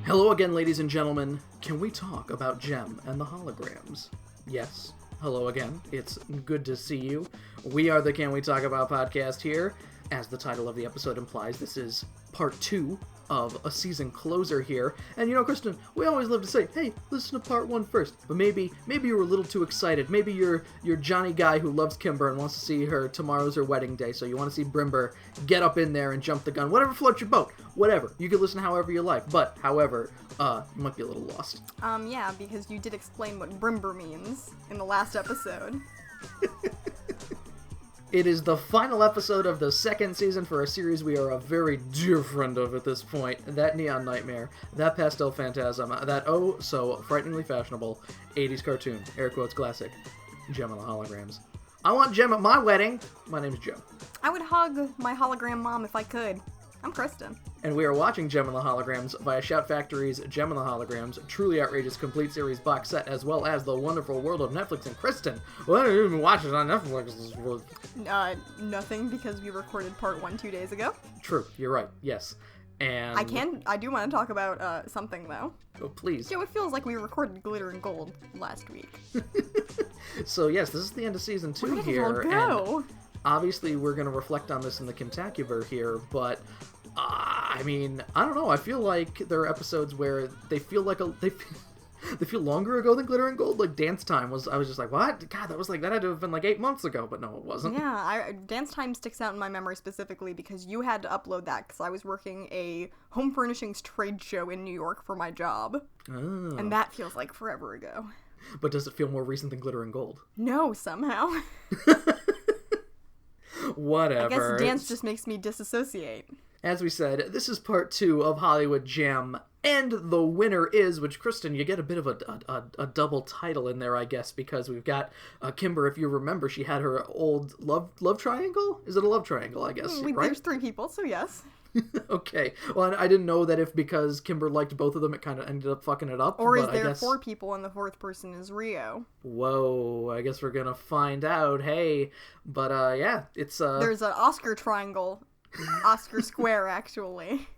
Hello again, ladies and gentlemen. Can we talk about Jem and the holograms? Yes. Hello again. It's good to see you. We are the Can We Talk About podcast here. As the title of the episode implies, this is part 2 of a season closer here. And you know, Kristen, we always love to say, hey, listen to part 1 first. But maybe you were a little too excited. Maybe you're Johnny guy who loves Kimber and wants to see her, tomorrow's her wedding day, so you want to see Brimber get up in there and jump the gun. Whatever floats your boat. Whatever. You can listen however you like. But, however, you might be a little lost. Yeah, because you did explain what Brimber means in the last episode. It is the final episode of the second season for a series we are a very dear friend of at this point. That Neon Nightmare, that Pastel Phantasm, that oh so frighteningly fashionable 80s cartoon, air quotes classic, Jem and the Holograms. I want Jem at my wedding. My name is Joe. I would hug my hologram mom if I could. I'm Kristen. And we are watching Jem and the Holograms via Shout Factory's Jem and the Holograms, truly outrageous complete series box set, as well as the wonderful world of Netflix. And Kristen, why don't you even watch it on Netflix? Nothing, because we recorded part 1 2 days ago. True, you're right, yes. And I do want to talk about something, though. Oh, please. Joe, it feels like we recorded Glitter and Gold last week. So, yes, this is the end of season 2 Where here. did it all go? And obviously, we're going to reflect on this in the Kimtacular here, but I mean, I don't know. I feel like there are episodes where they feel like they feel longer ago than Glitter and Gold. Like Dance Time was. I was just like, what? God, that had to have been like 8 months ago, but no, it wasn't. Yeah, Dance Time sticks out in my memory specifically because you had to upload that because I was working a home furnishings trade show in New York for my job, and that feels like forever ago. But does it feel more recent than Glitter and Gold? No, somehow. Whatever. I guess dance just makes me disassociate. As we said, this is part 2 of Hollywood Jem, and the winner is, which, Kristen, you get a bit of a double title in there, I guess, because we've got Kimber. If you remember, she had her old love triangle? Is it a love triangle, I guess, right? There's 3 people, so yes. Okay. Well, I didn't know that if because Kimber liked both of them, it kind of ended up fucking it up. Or is there 4 people and the 4th person is Rio? Whoa, I guess we're gonna find out, hey. But, yeah, it's, There's an Oscar triangle. Oscar square, actually.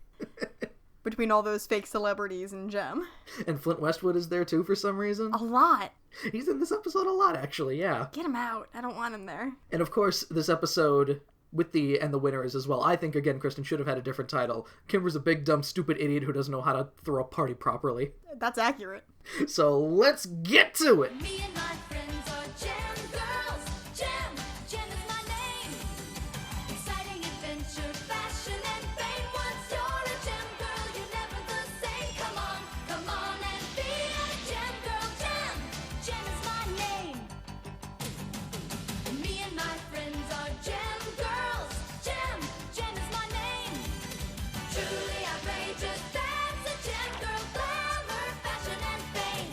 Between all those fake celebrities and Jem. And Flint Westwood is there, too, for some reason? A lot. He's in this episode a lot, actually, yeah. Get him out. I don't want him there. And, of course, this episode with and the winner is as well. I think, again, Kristen should have had a different title. Kimber's a big, dumb, stupid idiot who doesn't know how to throw a party properly. That's accurate. So, let's get to it! Me and my friends are Jem girls. Jem is my name. Exciting adventure, fashion, and fame. Once you're a Jem girl, you're never the same. Come on and be a Jem girl. Jem is my name. Me and my friends are Jem girls. Jem is my name. Truly outrageous, that's a Jem girl. Glamour, fashion, and fame.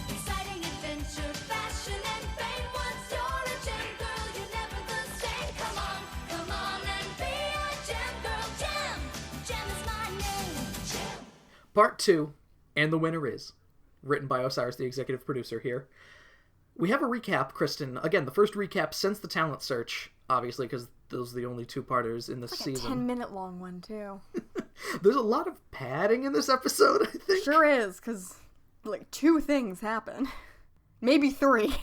Exciting adventure, fashion, and fame. Once you're a Jem girl, you're never the same. Come on and be a Jem girl. Jem is my name. Jem. Part 2, and the winner is, written by Osiris, the executive producer here. We have a recap, Kristen. Again, the first recap since the talent search, obviously, because those are the only 2-parters in this season. A 10-minute long one, too. There's a lot of padding in this episode, I think. Sure is, because, 2 things happen. Maybe 3.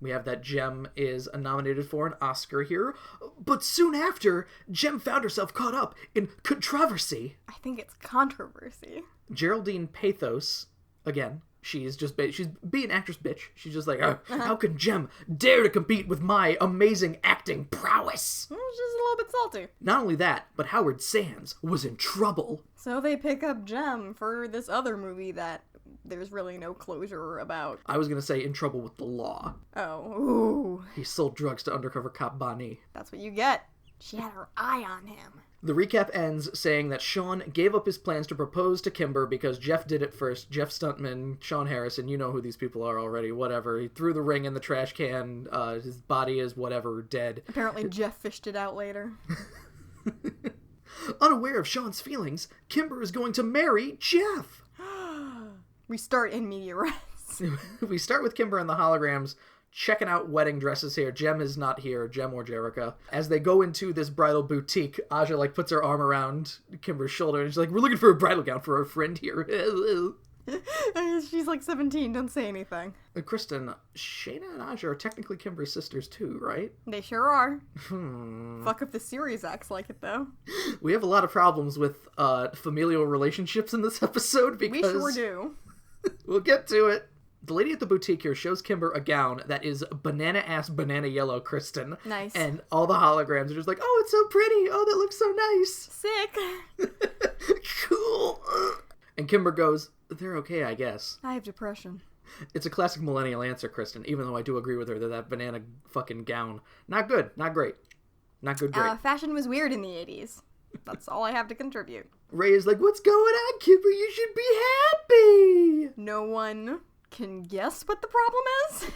We have that Jem is nominated for an Oscar here, but soon after, Jem found herself caught up in controversy. I think it's controversy. Geraldine Pathos, again, she's being actress bitch. She's just like, how can Jem dare to compete with my amazing acting prowess? She's just a little bit salty. Not only that, but Howard Sands was in trouble. So they pick up Jem for this other movie that there's really no closure about. I was going to say in trouble with the law. Oh, ooh. He sold drugs to undercover cop Bonnie. That's what you get. She had her eye on him. The recap ends saying that Sean gave up his plans to propose to Kimber because Jeff did it first. Jeff Stuntman, Sean Harrison, you know who these people are already, whatever. He threw the ring in the trash can. His body is whatever, dead. Apparently Jeff fished it out later. Unaware of Sean's feelings, Kimber is going to marry Jeff. We start in media res. We start with Kimber and the holograms checking out wedding dresses here. Jem is not here, Jem or Jerica. As they go into this bridal boutique, Aja, like, puts her arm around Kimber's shoulder, and she's like, we're looking for a bridal gown for our friend here. She's like 17, don't say anything. Kristen, Shayna and Aja are technically Kimber's sisters too, right? They sure are. Fuck if the series acts like it, though. We have a lot of problems with familial relationships in this episode because... We sure do. We'll get to it. The lady at the boutique here shows Kimber a gown that is banana-ass banana yellow, Kristen. Nice. And all the holograms are just like, oh, it's so pretty. Oh, that looks so nice. Sick. Cool. And Kimber goes, they're okay, I guess. I have depression. It's a classic millennial answer, Kristen, even though I do agree with her that banana fucking gown, not good, not great. Not good, great. Fashion was weird in the 80s. That's all I have to contribute. Ray is like, what's going on, Kimber? You should be happy. No one can guess what the problem is.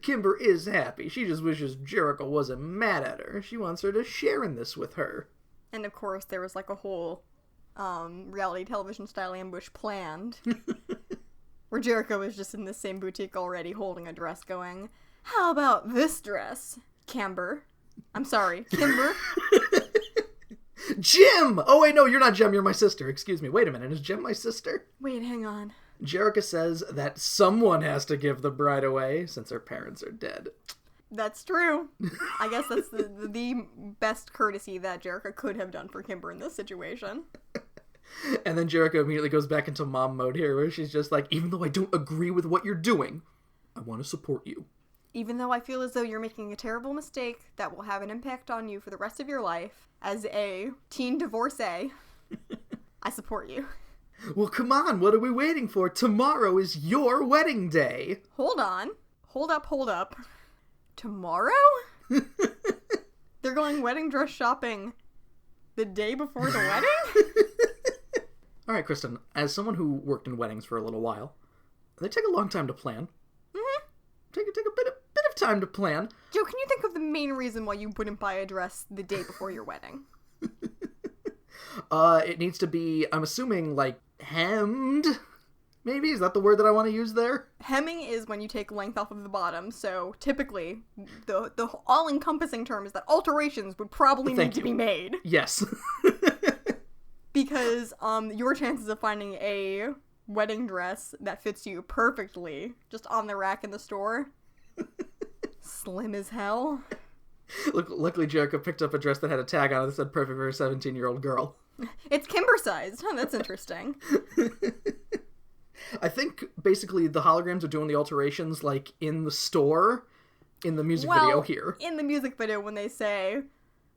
Kimber is happy. She just wishes Jericho wasn't mad at her. She wants her to share in this with her. And of course, there was like a whole reality television style ambush planned. Where Jericho is just in the same boutique already holding a dress going, how about this dress, Kimber? I'm sorry, Kimber. Jem! Oh, wait, no, you're not Jem, you're my sister. Excuse me. Wait a minute, is Jem my sister? Wait, hang on. Jerica says that someone has to give the bride away since her parents are dead. That's true. I guess that's the best courtesy that Jerica could have done for Kimber in this situation. And then Jericho immediately goes back into mom mode here, where she's just like, even though I don't agree with what you're doing, I want to support you. Even though I feel as though you're making a terrible mistake that will have an impact on you for the rest of your life, as a teen divorcee, I support you. Well, come on, what are we waiting for? Tomorrow is your wedding day. Hold on. Hold up. Tomorrow? They're going wedding dress shopping the day before the wedding? All right, Kristen, as someone who worked in weddings for a little while, they take a long time to plan. Mm-hmm. Take a bit of time to plan. Joe, can you think of the main reason why you wouldn't buy a dress the day before your wedding? It needs to be, I'm assuming, like, hemmed? Maybe? Is that the word that I want to use there? Hemming is when you take length off of the bottom, so typically, the all-encompassing term is that alterations would probably need to be made. Yes. Because, your chances of finding a wedding dress that fits you perfectly, just on the rack in the store, slim as hell. Luckily, Jericho picked up a dress that had a tag on it that said perfect for a 17-year-old girl. It's Kimber-sized. Oh, that's interesting. I think, basically, the holograms are doing the alterations, like, in the store, in the music video here. In the music video, when they say,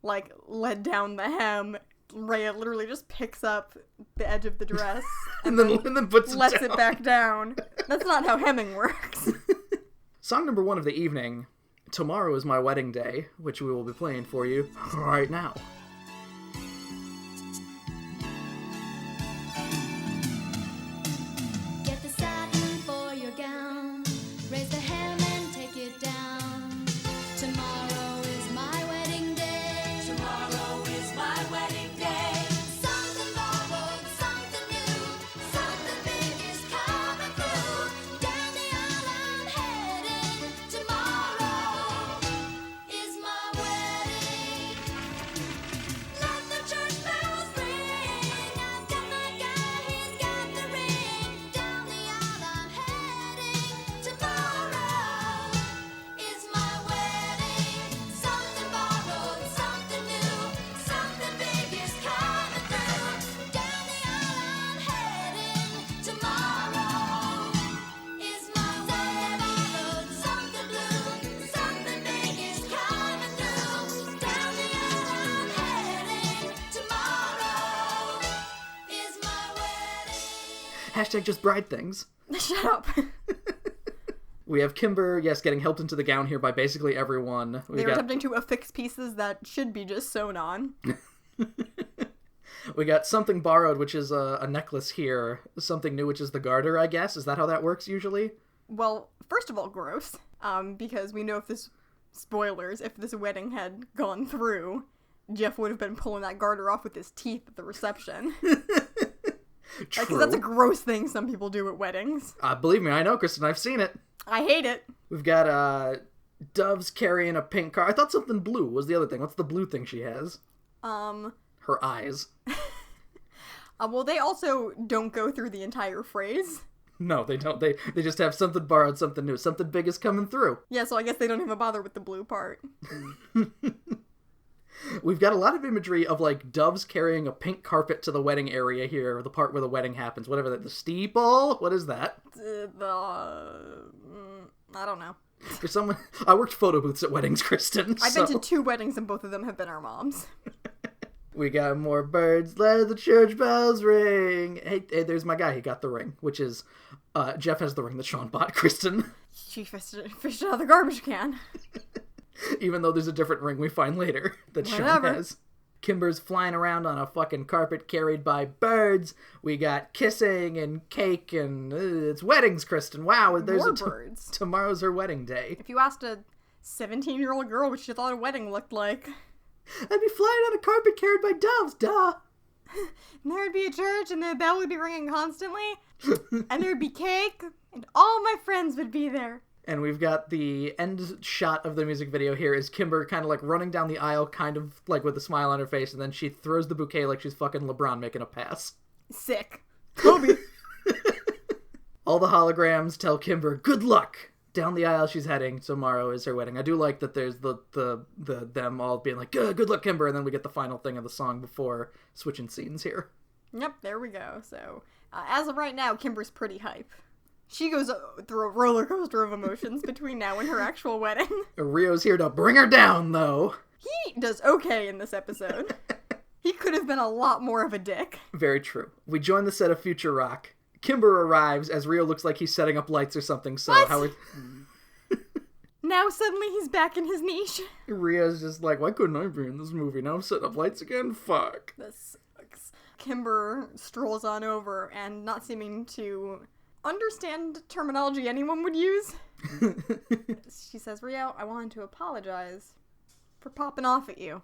like, let down the hem, Rhea literally just picks up the edge of the dress and then puts lets it back down. That's not how hemming works. Song number 1 of the evening, Tomorrow is My Wedding Day, which we will be playing for you right now. Get the satin for your gown. Raise the hem and take it down. Tomorrow is my wedding day. Tomorrow is my wedding day. Something borrowed, something new. Something big is coming through. Down the aisle I'm heading. Tomorrow is my wedding. Let the church bells ring. I've got my guy, he's got the ring. Down the aisle I'm heading. Tomorrow is my wedding. Something borrowed, something new. Something big is coming through. Down the aisle I'm heading. Tomorrow is my wedding. Something borrowed, something blue. Something big is coming through. Down the aisle I'm heading. Tomorrow is my wedding. Hashtag just bride things. Shut up. We have Kimber, yes, getting helped into the gown here by basically everyone. They were attempting to affix pieces that should be just sewn on. We got Something Borrowed, which is a necklace here. Something New, which is the garter, I guess. Is that how that works usually? Well, first of all, gross. Because we know if this wedding had gone through, Jeff would have been pulling that garter off with his teeth at the reception. True. Because that's a gross thing some people do at weddings. Believe me, I know, Kristen. I've seen it. I hate it. We've got Doves carrying a pink car. I thought something blue was the other thing. What's the blue thing she has? Her eyes. Well, they also don't go through the entire phrase. No, they don't. They just have something borrowed, something new. Something big is coming through. Yeah, so I guess they don't even bother with the blue part. We've got a lot of imagery of, like, doves carrying a pink carpet to the wedding area here, or the part where the wedding happens. Whatever that, the steeple? What is that? I don't know. For someone, I worked photo booths at weddings, Kristen. I've been to 2 weddings and both of them have been our moms. We got more birds, let the church bells ring. Hey, there's my guy. He got the ring, which is, Jeff has the ring that Sean bought, Kristen. She fished it out of the garbage can. Even though there's a different ring we find later that Whatever. Sean has. Kimber's flying around on a fucking carpet carried by birds. We got kissing and cake and it's weddings, Kristen. Wow, there's More birds. Tomorrow's her wedding day. If you asked a 17-year-old girl what she thought a wedding looked like, I'd be flying on a carpet carried by doves, duh. and there'd be a church and the bell would be ringing constantly, and there'd be cake, and all my friends would be there. And we've got the end shot of the music video here is Kimber kind of like running down the aisle, kind of like with a smile on her face, and then she throws the bouquet like she's fucking LeBron making a pass. Sick. Kobe. All the holograms tell Kimber, good luck! Down the aisle she's heading. Tomorrow is her wedding. I do like that there's the them all being like, good luck, Kimber, and then we get the final thing of the song before switching scenes here. Yep, there we go. So, as of right now, Kimber's pretty hype. She goes through a roller coaster of emotions between now and her actual wedding. Rio's here to bring her down, though. He does okay in this episode. He could have been a lot more of a dick. Very true. We join the set of Future Rock. Kimber arrives as Rio looks like he's setting up lights or something, so What? Howard... Now suddenly he's back in his niche. Rio's just like, why couldn't I be in this movie? Now I'm setting up lights again? Fuck. This sucks. Kimber strolls on over and, not seeming to understand terminology anyone would use, she says, Rio, I wanted to apologize for popping off at you.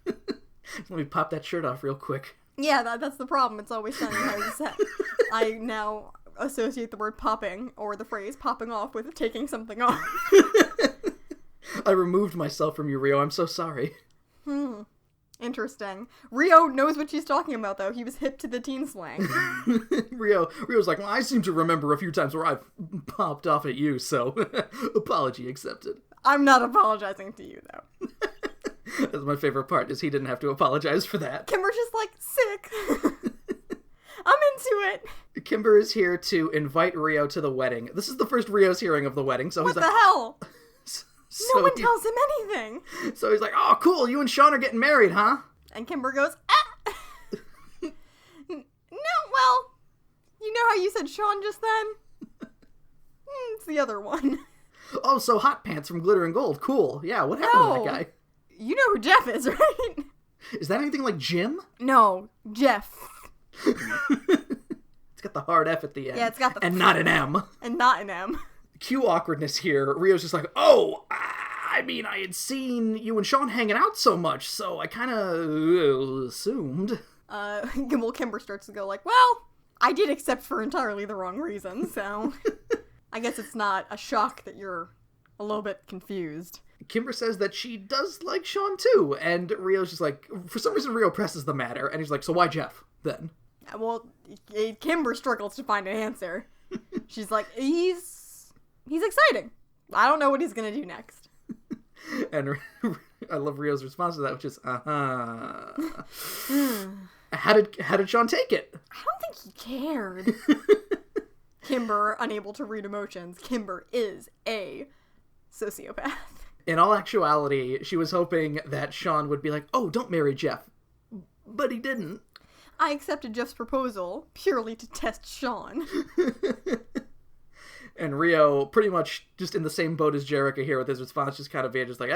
Let me pop that shirt off real quick. Yeah, that's the problem. It's always sunny how you said. I now associate the word popping, or the phrase popping off, with taking something off. I removed myself from you, Rio. I'm so sorry. Interesting. Rio knows what she's talking about, though. He was hip to the teen slang. Rio's like, well, I seem to remember a few times where I've popped off at you, so apology accepted. I'm not apologizing to you, though. That's my favorite part, is he didn't have to apologize for that. Kimber's just like, sick. I'm into it. Kimber is here to invite Rio to the wedding. This is the first Rio's hearing of the wedding, so What he's the like... hell? So No one tells him anything. So he's like, oh, cool, you and Sean are getting married, huh? And Kimber goes, ah! No, well, you know how you said Sean just then? It's the other one. Oh, so Hot Pants from Glitter and Gold. Cool. Yeah, what happened to that guy? You know who Jeff is, right? Is that anything like Jim? No, Jeff. It's got the hard F at the end. Yeah, it's got the... And not an M. And not an M. Cue awkwardness here. Rio's just like, oh, I mean, I had seen you and Sean hanging out so much, so I kind of assumed. Well, Kimber starts to go like, well, I did accept for entirely the wrong reason, so I guess it's not a shock that you're a little bit confused. Kimber says that she does like Sean too, and Rio's just like, for some reason Rio presses the matter, and he's like, so why Jeff, then? Well, Kimber struggles to find an answer. She's like, he's exciting. I don't know what he's gonna do next. And I love Rio's response to that, which is, How did Sean take it? I don't think he cared. Kimber, unable to read emotions. Kimber is a sociopath. In all actuality, she was hoping that Sean would be like, oh, don't marry Jeff. But he didn't. I accepted Jeff's proposal purely to test Sean. And Rio, pretty much just in the same boat as Jericho here with his response, just kind of being just like,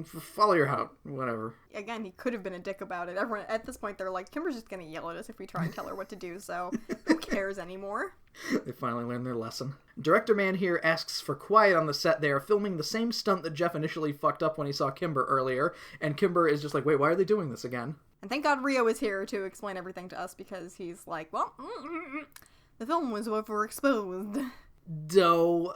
follow your heart, whatever. Again, he could have been a dick about it. Everyone, at this point, they're like, Kimber's just gonna yell at us if we try and tell her what to do, so who cares anymore? They finally learned their lesson. Director Man here asks for quiet on the set. They are filming the same stunt that Jeff initially fucked up when he saw Kimber earlier, and Kimber is just like, wait, why are they doing this again? And thank God Rio is here to explain everything to us, because he's like, well, the film was overexposed. Though,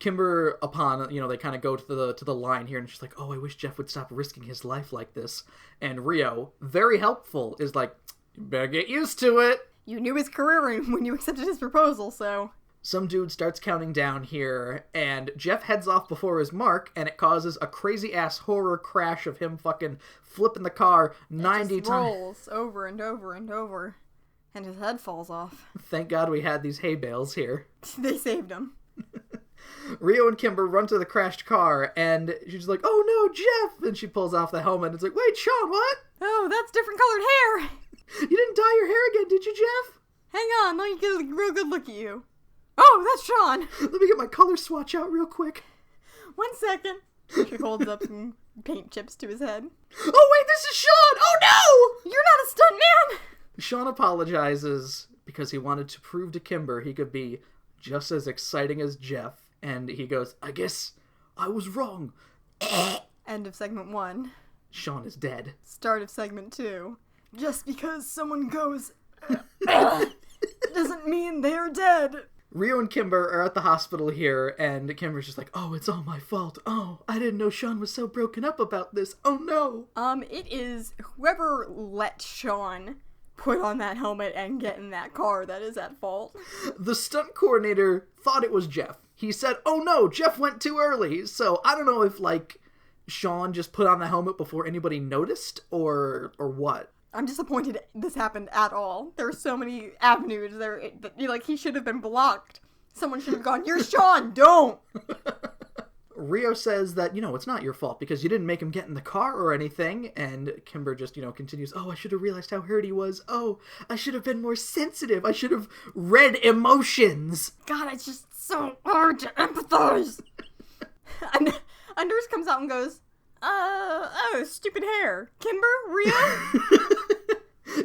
Kimber, upon, they kind of go to the line here, and she's like, oh, I wish Jeff would stop risking his life like this. And Rio, very helpful, is like, you better get used to it. You knew his career when you accepted his proposal, so... Some dude starts counting down here, and Jeff heads off before his mark, and it causes a crazy-ass horror crash of him fucking flipping the car 90 times. rolls over and over and over, and his head falls off. Thank God we had these hay bales here. They saved him. Rio and Kimber run to the crashed car, and she's like, oh no, Jeff! And she pulls off the helmet, and it's like, wait, Sean, what? Oh, that's different colored hair! You didn't dye your hair again, did you, Jeff? Hang on, let me get a real good look at you. Oh, that's Sean! Let me get my color swatch out real quick. 1 second. She holds up some paint chips to his head. Oh wait, this is Sean! Oh no! You're not a stuntman! Sean apologizes because he wanted to prove to Kimber he could be just as exciting as Jeff. And he goes, I guess I was wrong. End of segment 1. Sean is dead. Start of segment 2. Just because someone goes doesn't mean they're dead. Rio and Kimber are at the hospital here, and Kimber's just like, oh, it's all my fault. Oh, I didn't know Sean was so broken up about this. Oh, no. It is whoever let Sean put on that helmet and get in that car that is at fault. The stunt coordinator thought it was Jeff. He said, oh, no, Jeff went too early. So I don't know if, Sean just put on the helmet before anybody noticed, or what. I'm disappointed this happened at all. There are so many avenues there. He should have been blocked. Someone should have gone, you're Sean, don't! Rio says that, it's not your fault because you didn't make him get in the car or anything. And Kimber just, continues, oh, I should have realized how hurt he was. Oh, I should have been more sensitive. I should have read emotions. God, it's just so hard to empathize. And a nurse comes out and goes, stupid hair. Kimber? Rio?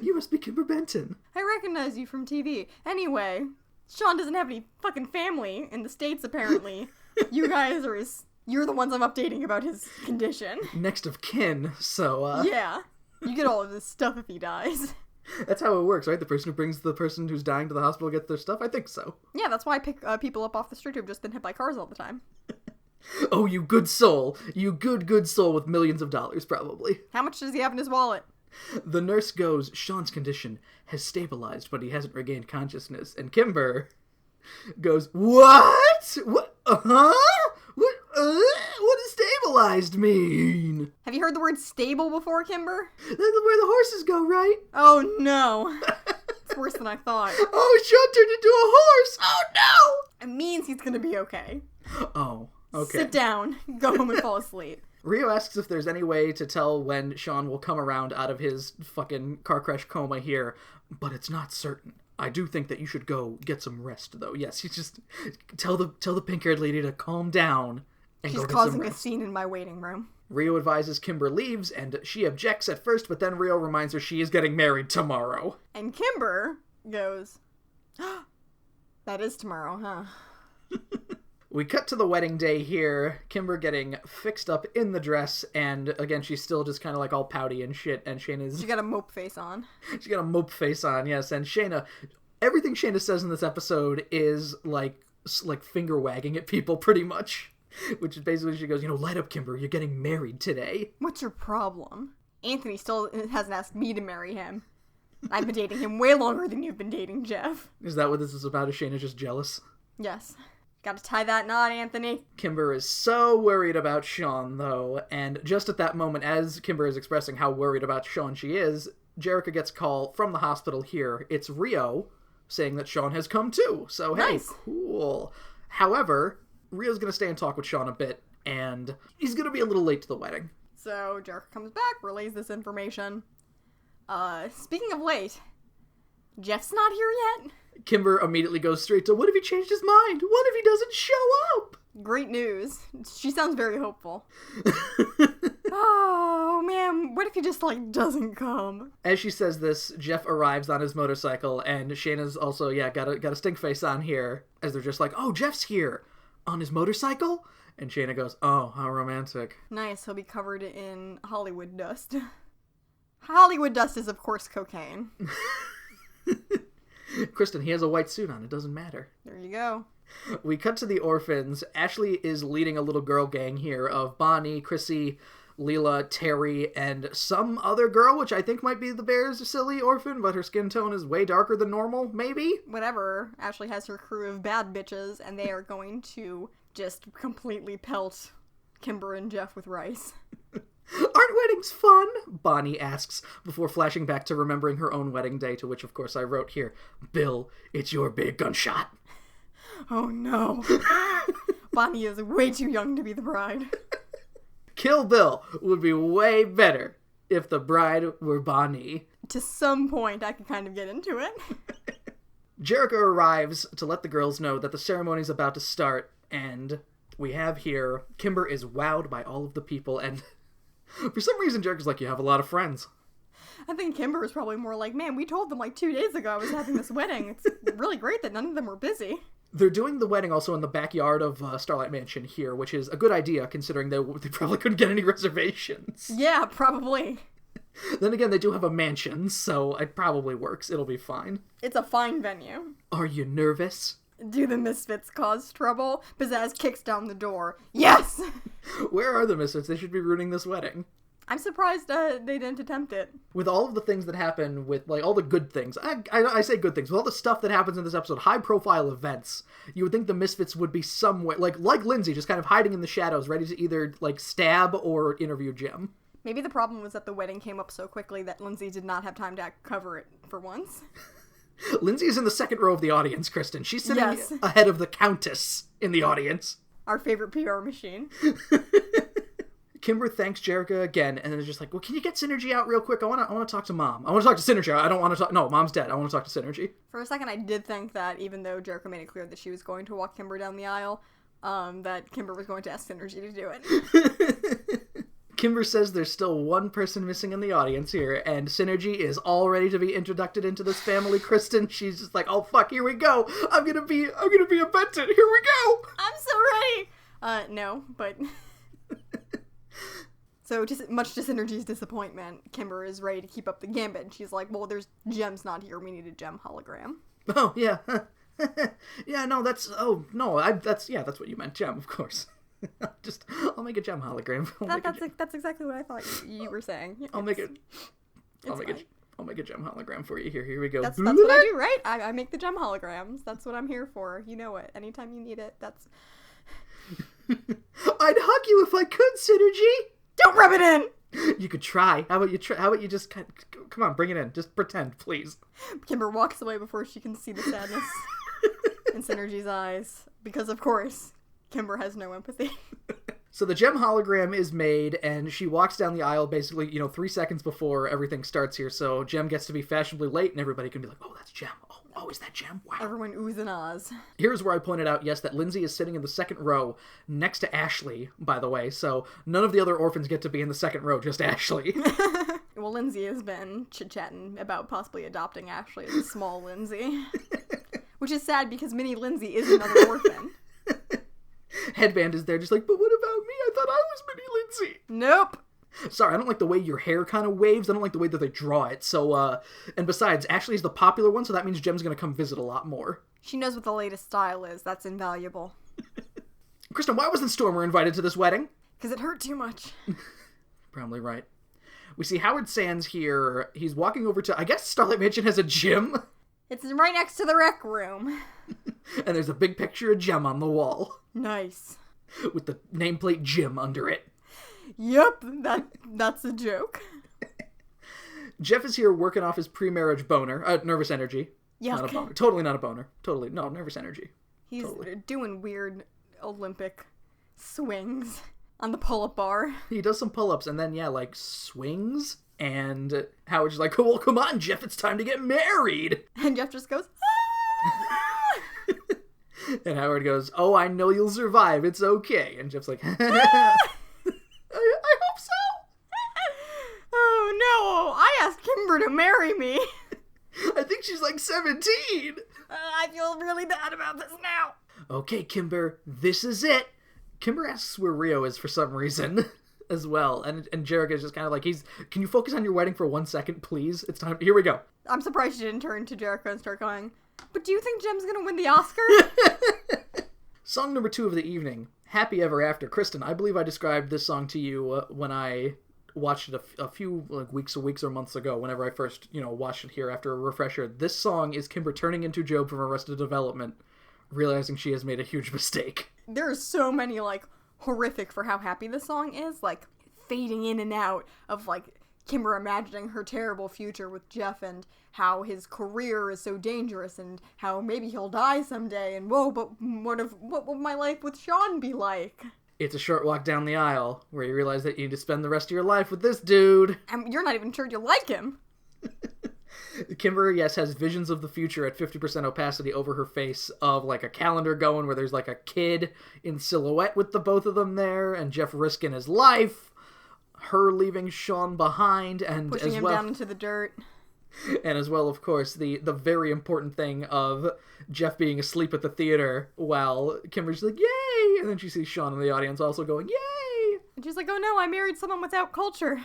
You must be Kimber Benton. I recognize you from TV. Anyway, Sean doesn't have any fucking family in the States, apparently. You guys are you're the ones I'm updating about his condition. Next of kin, so, Yeah. You get all of this stuff if he dies. That's how it works, right? The person who brings the person who's dying to the hospital gets their stuff? I think so. Yeah, that's why I pick people up off the street who've just been hit by cars all the time. Oh, you good soul. You good soul with millions of dollars, probably. How much does he have in his wallet? The nurse goes, Sean's condition has stabilized, but he hasn't regained consciousness. And Kimber goes, what? What? What does stabilized mean? Have you heard the word stable before, Kimber? That's where the horses go, right? Oh, no. It's worse than I thought. Oh, Sean turned into a horse. Oh, no. It means he's gonna be okay. Oh, okay. Sit down. Go home and fall asleep. Rio asks if there's any way to tell when Sean will come around out of his fucking car crash coma here, but it's not certain. I do think that you should go get some rest, though. Yes, you just tell the pink-haired lady to calm down and She's go get causing some a rest. scene in my waiting room. Rio advises Kimber leaves, and she objects at first, but then Rio reminds her she is getting married tomorrow. And Kimber goes, that is tomorrow, huh? We cut to the wedding day here, Kimber getting fixed up in the dress, and again, she's still just kind of all pouty and shit, and Shayna's... She got a mope face on. She's got a mope face on, yes, and Shayna... Everything Shayna says in this episode is, like finger wagging at people, pretty much. Which is basically, she goes, light up, Kimber, you're getting married today. What's your problem? Anthony still hasn't asked me to marry him. I've been dating him way longer than you've been dating Jeff. Is that what this is about? Is Shayna just jealous? Yes. Gotta tie that knot, Anthony. Kimber is so worried about Sean, though, and just at that moment, as Kimber is expressing how worried about Sean she is, Jerica gets a call from the hospital here. It's Rio saying that Sean has come too. So, hey, nice. Cool. However, Rio's gonna stay and talk with Sean a bit, and he's gonna be a little late to the wedding. So, Jerica comes back, relays this information. Speaking of late, Jeff's not here yet? Kimber immediately goes straight to, what if he changed his mind? What if he doesn't show up? Great news. She sounds very hopeful. Oh, man, what if he just, doesn't come? As she says this, Jeff arrives on his motorcycle, and Shayna's also, got a stink face on here, as they're just like, oh, Jeff's here! On his motorcycle? And Shayna goes, oh, how romantic. Nice, he'll be covered in Hollywood dust. Hollywood dust is, of course, cocaine. Kristen, he has a white suit on, it doesn't matter. There you go. We cut to the orphans. Ashley is leading a little girl gang here of Bonnie, Chrissy, Leela, Terry, and some other girl, which I think might be the bear's silly orphan, but her skin tone is way darker than normal, maybe? Whatever. Ashley has her crew of bad bitches, and they are going to just completely pelt Kimber and Jeff with rice. Aren't weddings fun? Bonnie asks, before flashing back to remembering her own wedding day, to which, of course, I wrote here, Bill, it's your big gunshot. Oh no. Bonnie is way too young to be the bride. Kill Bill would be way better if the bride were Bonnie. To some point, I can kind of get into it. Jericho arrives to let the girls know that the ceremony's about to start, and we have here, Kimber is wowed by all of the people, and for some reason Jericho's like, you have a lot of friends. I think Kimber is probably more like, man, we told them like 2 days ago I was having this wedding. It's really great that none of them were busy. They're doing the wedding also in the backyard of Starlight Mansion here, which is a good idea considering they probably couldn't get any reservations. Yeah, probably. Then again, they do have a mansion, so it probably works. It'll be fine. It's a fine venue. Are you nervous? Do the Misfits cause trouble? Pizzazz kicks down the door. Yes! Where are the Misfits? They should be ruining this wedding. I'm surprised they didn't attempt it. With all of the things that happen, with like all the good things, I say good things, with all the stuff that happens in this episode, high-profile events, you would think the Misfits would be somewhere, like Lindsay, just kind of hiding in the shadows, ready to either like stab or interview Jim. Maybe the problem was that the wedding came up so quickly that Lindsay did not have time to cover it for once. Lindsay is in the second row of the audience, Kristen. She's sitting Yes. ahead of the Countess in the audience. Our favorite PR machine. Kimber thanks Jericho again, and then is just like, well, can you get Synergy out real quick? I want to talk to Mom. I want to talk to Synergy. I don't want to talk... No, Mom's dead. I want to talk to Synergy. For a second, I did think that even though Jericho made it clear that she was going to walk Kimber down the aisle, that Kimber was going to ask Synergy to do it. Kimber says there's still one person missing in the audience here, and Synergy is all ready to be introduced into this family. Kristen, she's just like, oh fuck, here we go. I'm gonna be a Benton. Here we go. I'm so ready. No, but... So, just much to Synergy's disappointment, Kimber is ready to keep up the gambit. She's like, well, there's Gem's not here. We need a Gem hologram. Oh, yeah. Yeah, no, that's what you meant, Gem, of course. I'll make a Gem hologram. That's exactly what I thought you were saying. I'll make a Gem hologram for you. Here we go. That's what I do, right? I make the Gem holograms. That's what I'm here for. You know it. Anytime you need it, that's... I'd hug you if I could, Synergy. Don't rub it in! You could try. How about you just come on, bring it in. Just pretend, please. Kimber walks away before she can see the sadness in Synergy's eyes. Because, of course, Kimber has no empathy. So the Gem hologram is made, and she walks down the aisle basically, 3 seconds before everything starts here. So Gem gets to be fashionably late, and everybody can be like, oh, that's Gem. Oh, is that Gem? Wow. Everyone oohs and ahs. Here's where I pointed out, yes, that Lindsay is sitting in the second row next to Ashley, by the way. So none of the other orphans get to be in the second row, just Ashley. Well, Lindsay has been chit-chatting about possibly adopting Ashley as a small Lindsay. Which is sad because Mini Lindsay is another orphan. Headband is there just like, but what about me? I thought I was Mini Lindsay. Nope. Sorry, I don't like the way your hair kind of waves. I don't like the way that they draw it. So, and besides, Ashley's the popular one, so that means Gem's going to come visit a lot more. She knows what the latest style is. That's invaluable. Kristen, why wasn't Stormer invited to this wedding? Because it hurt too much. Probably right. We see Howard Sands here. He's walking over to, I guess Starlight Mansion has a gym. It's right next to the rec room. And there's a big picture of Gem on the wall. Nice. With the nameplate Gym under it. Yep, that's a joke. Jeff is here working off his pre-marriage boner, nervous energy. Yuck. Not a boner. Totally not a boner. Totally, no, nervous energy. He's totally doing weird Olympic swings on the pull-up bar. He does some pull-ups and then, swings. And Howard's like, well, come on, Jeff, it's time to get married. And Jeff just goes, ah! And Howard goes, oh, I know you'll survive. It's okay. And Jeff's like, I hope so. Oh, no. I asked Kimber to marry me. I think she's like 17. I feel really bad about this now. Okay, Kimber, this is it. Kimber asks where Rio is for some reason as well. And Jericho's just kind of like, can you focus on your wedding for 1 second, please? It's time. Here we go. I'm surprised she didn't turn to Jericho and start going, but do you think Gem's going to win the Oscar? Song number 2 of the evening, Happy Ever After. Kristen, I believe I described this song to you when I watched it a few weeks or months ago, whenever I first, watched it here after a refresher. This song is Kimber turning into Job from Arrested Development, realizing she has made a huge mistake. There are so many, horrific for how happy this song is, fading in and out of, Kimber imagining her terrible future with Jeff and how his career is so dangerous and how maybe he'll die someday and whoa, but what will my life with Sean be like? It's a short walk down the aisle where you realize that you need to spend the rest of your life with this dude. And you're not even sure you like him. Kimber, yes, has visions of the future at 50% opacity over her face of a calendar going where there's a kid in silhouette with the both of them there and Jeff risking his life. Her leaving Sean behind, and pushing him down into the dirt. And as well, of course, the very important thing of Jeff being asleep at the theater while Kimber's like, yay! And then she sees Sean in the audience also going, yay! And she's like, oh no, I married someone without culture.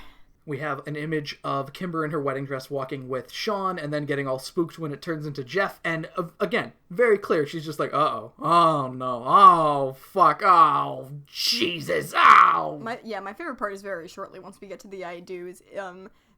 We have an image of Kimber in her wedding dress walking with Sean and then getting all spooked when it turns into Jeff. And again, very clear. She's just like, uh-oh. Oh, no. Oh, fuck. Oh, Jesus. Oh. My favorite part is very shortly once we get to the I do's.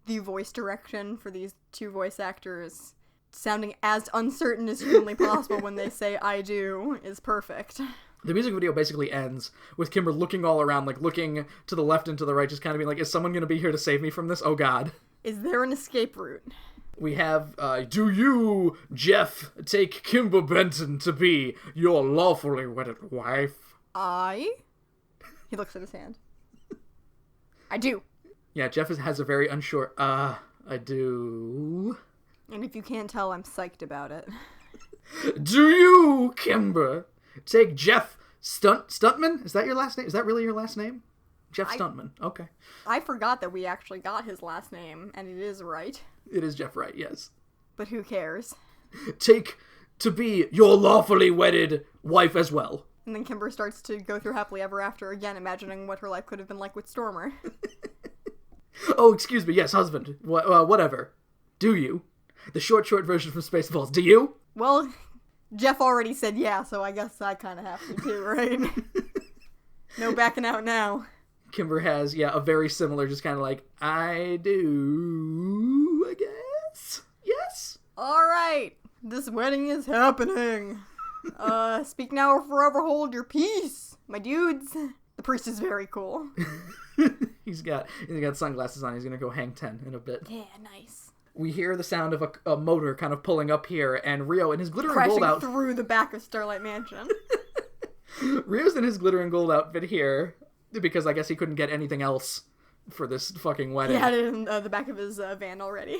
The voice direction for these two voice actors sounding as uncertain as humanly possible when they say I do is perfect. The music video basically ends with Kimber looking all around, looking to the left and to the right, just kind of being like, is someone going to be here to save me from this? Oh, God. Is there an escape route? We have, do you, Jeff, take Kimber Benton to be your lawfully wedded wife? He looks at his hand. I do. Yeah, Jeff has a very unsure, I do. And if you can't tell, I'm psyched about it. Do you, Kimber, take Jeff Stuntman? Is that your last name? Is that really your last name? Jeff Stuntman. Okay. I forgot that we actually got his last name, and it is right. It is Jeff Wright, yes. But who cares? Take to be your lawfully wedded wife as well. And then Kimber starts to go through happily ever after again, imagining what her life could have been like with Stormer. Oh, excuse me. Yes, husband. Whatever. Do you? The short version from Spaceballs. Do you? Well, Jeff already said yeah, so I guess I kind of have to too, right? No backing out now. Kimber has, a very similar, just kind of I do, I guess. Yes? Alright, this wedding is happening. Speak now or forever hold your peace, my dudes. The priest is very cool. He's got sunglasses on. He's gonna go hang 10 in a bit. Yeah, nice. We hear the sound of a motor kind of pulling up here, and Rio in his glitter and gold outfit. Crashing through the back of Starlight Mansion. Rio's in his glitter and gold outfit here, because I guess he couldn't get anything else for this fucking wedding. He had it in the back of his van already.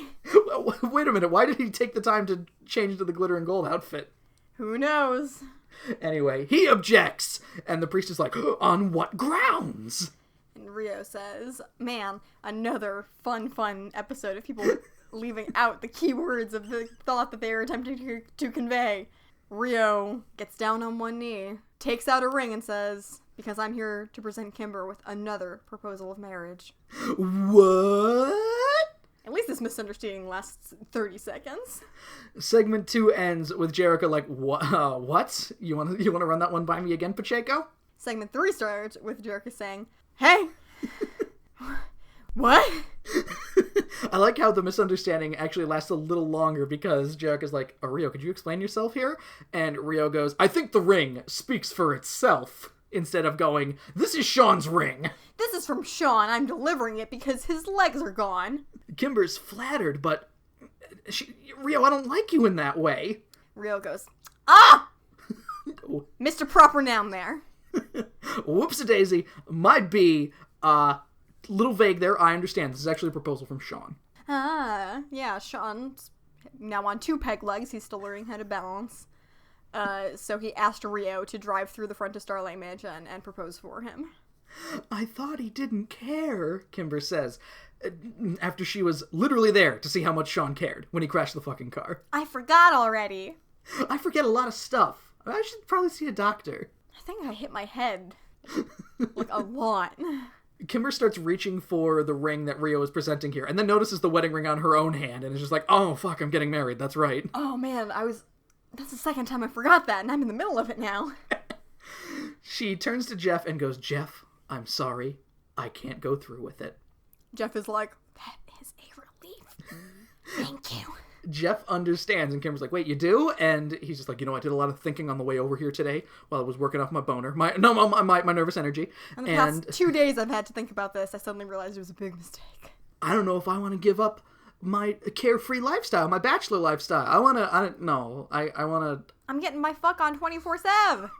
Wait a minute, why did he take the time to change to the glitter and gold outfit? Who knows? Anyway, he objects, and the priest is like, on what grounds? And Rio says, man, another fun episode of people leaving out the keywords of the thought that they are attempting to convey. Rio gets down on one knee, takes out a ring and says, because I'm here to present Kimber with another proposal of marriage. What? At least this misunderstanding lasts 30 seconds. Segment 2 ends with Jericho like, what? You want to run that one by me again, Pacheco? Segment 3 starts with Jericho saying, hey! What? I like how the misunderstanding actually lasts a little longer because Jericho's like, Rio, could you explain yourself here? And Rio goes, I think the ring speaks for itself. Instead of going, this is Sean's ring. This is from Sean. I'm delivering it because his legs are gone. Kimber's flattered, but Rio, I don't like you in that way. Rio goes, ah! Mr. Proper Noun there. Whoops-a-daisy. Might be little vague there. I understand. This is actually a proposal from Sean. Yeah, Sean's now on 2 peg legs. He's still learning how to balance. So he asked Rio to drive through the front of Starlight Mansion and propose for him. I thought he didn't care, Kimber says, after she was literally there to see how much Sean cared when he crashed the fucking car. I forgot already. I forget a lot of stuff. I should probably see a doctor. I think I hit my head, a lot. Kimber starts reaching for the ring that Rio is presenting here, and then notices the wedding ring on her own hand, and is just like, oh, fuck, I'm getting married, that's right. Oh, man, that's the second time I forgot that, and I'm in the middle of it now. She turns to Jeff and goes, Jeff, I'm sorry. I can't go through with it. Jeff is like, that is a relief. Thank you. Jeff understands, and Kimber's like, wait, you do? And he's just like, I did a lot of thinking on the way over here today while I was working off my boner. My nervous energy. In the past 2 days I've had to think about this. I suddenly realized it was a big mistake. I don't know if I want to give up my carefree lifestyle, my bachelor lifestyle. I want to... I'm getting my fuck on 24/7.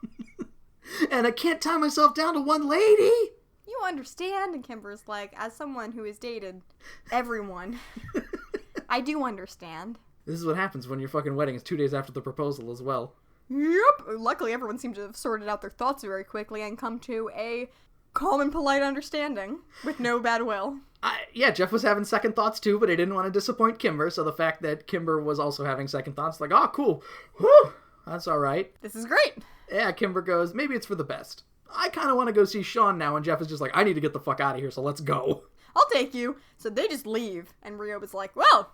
And I can't tie myself down to one lady. You understand? And Kimber's like, as someone who has dated everyone, I do understand. This is what happens when your fucking wedding is 2 days after the proposal as well. Yep. Luckily, everyone seemed to have sorted out their thoughts very quickly and come to a calm and polite understanding with no bad will. Yeah, Jeff was having second thoughts too, but he didn't want to disappoint Kimber, so the fact that Kimber was also having second thoughts, like, oh, cool. Whew, that's all right. This is great. Yeah, Kimber goes, maybe it's for the best. I kind of want to go see Sean now, and Jeff is just like, I need to get the fuck out of here, so let's go. I'll take you. So they just leave, and Rio was like, well,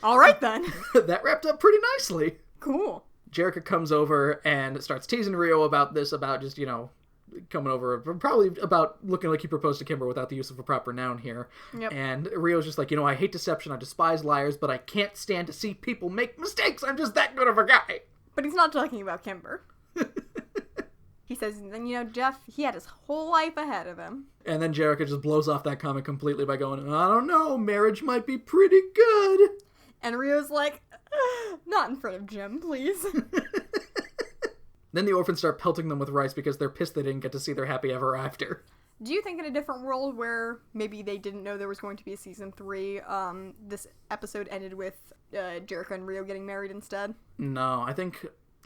all right then. That wrapped up pretty nicely. Cool. Jerica comes over and starts teasing Rio about this, about just, coming over, probably about looking like he proposed to Kimber without the use of a proper noun here. Yep. And Rio's just like, I hate deception, I despise liars, but I can't stand to see people make mistakes. I'm just that good of a guy. But he's not talking about Kimber. He says, then, Jeff, he had his whole life ahead of him. And then Jerica just blows off that comment completely by going, I don't know, marriage might be pretty good. And Rio's like, not in front of Jim, please. Then the orphans start pelting them with rice because they're pissed they didn't get to see their happy ever after. Do you think in a different world where maybe they didn't know there was going to be a season 3, this episode ended with Jerica and Rio getting married instead? No, I think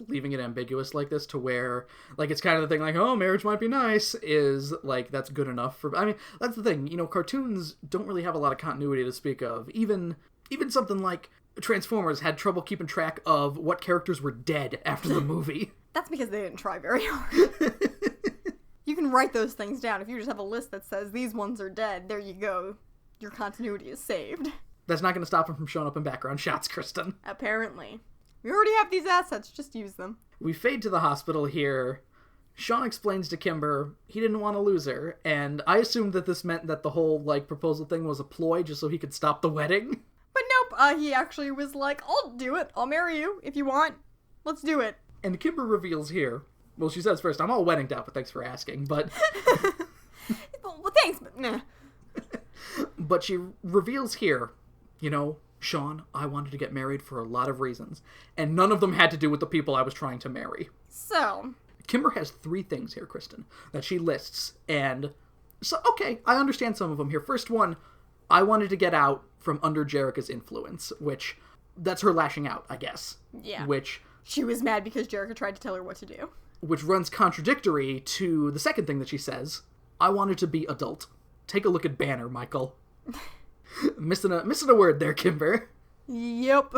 leaving it ambiguous like this to where, like, it's kind of the thing like, oh, marriage might be nice, is, like, that's good enough for... I mean, that's the thing, cartoons don't really have a lot of continuity to speak of. Even something like Transformers had trouble keeping track of what characters were dead after the movie. That's because they didn't try very hard. You can write those things down. If you just have a list that says, these ones are dead, there you go. Your continuity is saved. That's not going to stop him from showing up in background shots, Kristen. Apparently. We already have these assets, just use them. We fade to the hospital here. Sean explains to Kimber he didn't want to lose her, and I assumed that this meant that the whole, proposal thing was a ploy just so he could stop the wedding. But nope, he actually was like, I'll do it. I'll marry you if you want. Let's do it. And Kimber reveals here, well, she says first, I'm all weddinged out, but thanks for asking, but... Well, thanks, but nah. But she reveals here, Sean, I wanted to get married for a lot of reasons, and none of them had to do with the people I was trying to marry. So... Kimber has 3 things here, Kristen, that she lists, and... So, okay, I understand some of them here. First one, I wanted to get out from under Jerica's influence, which... That's her lashing out, I guess. Yeah. Which... She was mad because Jerica tried to tell her what to do. Which runs contradictory to the second thing that she says. I wanted to be adult. Take a look at Banner, Michael. missing a word there, Kimber. Yep.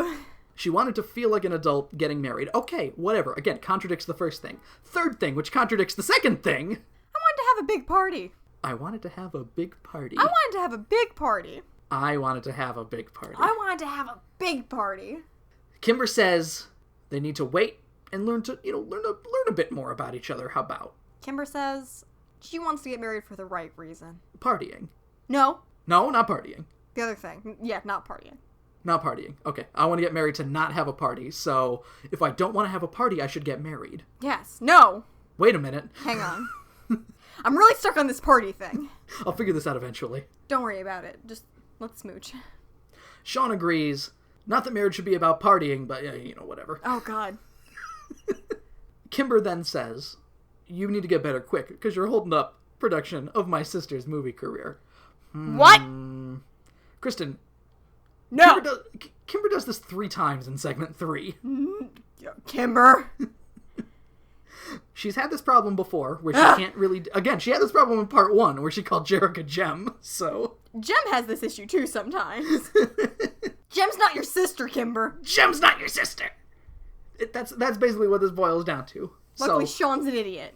She wanted to feel like an adult getting married. Okay, whatever. Again, contradicts the first thing. Third thing, which contradicts the second thing. I wanted to have a big party. I wanted to have a big party. I wanted to have a big party. I wanted to have a big party. I wanted to have a big party. Kimber says they need to wait and learn a bit more about each other. How about? Kimber says she wants to get married for the right reason. Partying. No, not partying. the other thing. Yeah, not partying. Not partying. Okay, I want to get married to not have a party, so if I don't want to have a party, I should get married. Yes. No. Wait a minute. Hang on. I'm really stuck on this party thing. I'll figure this out eventually. Don't worry about it. Just let's smooch. Sean agrees. Not that marriage should be about partying, but, whatever. Oh, God. Kimber then says, you need to get better quick, because you're holding up production of my sister's movie career. What? Kristen. No. Kimber does this 3 times in segment 3. Kimber. She's had this problem before, where she can't really... Again, she had this problem in part 1, where she called Jerica Gem, so... Jem has this issue, too, sometimes. Jem's not your sister, Kimber. Jem's not your sister! That's basically what this boils down to. Luckily, So, Sean's an idiot.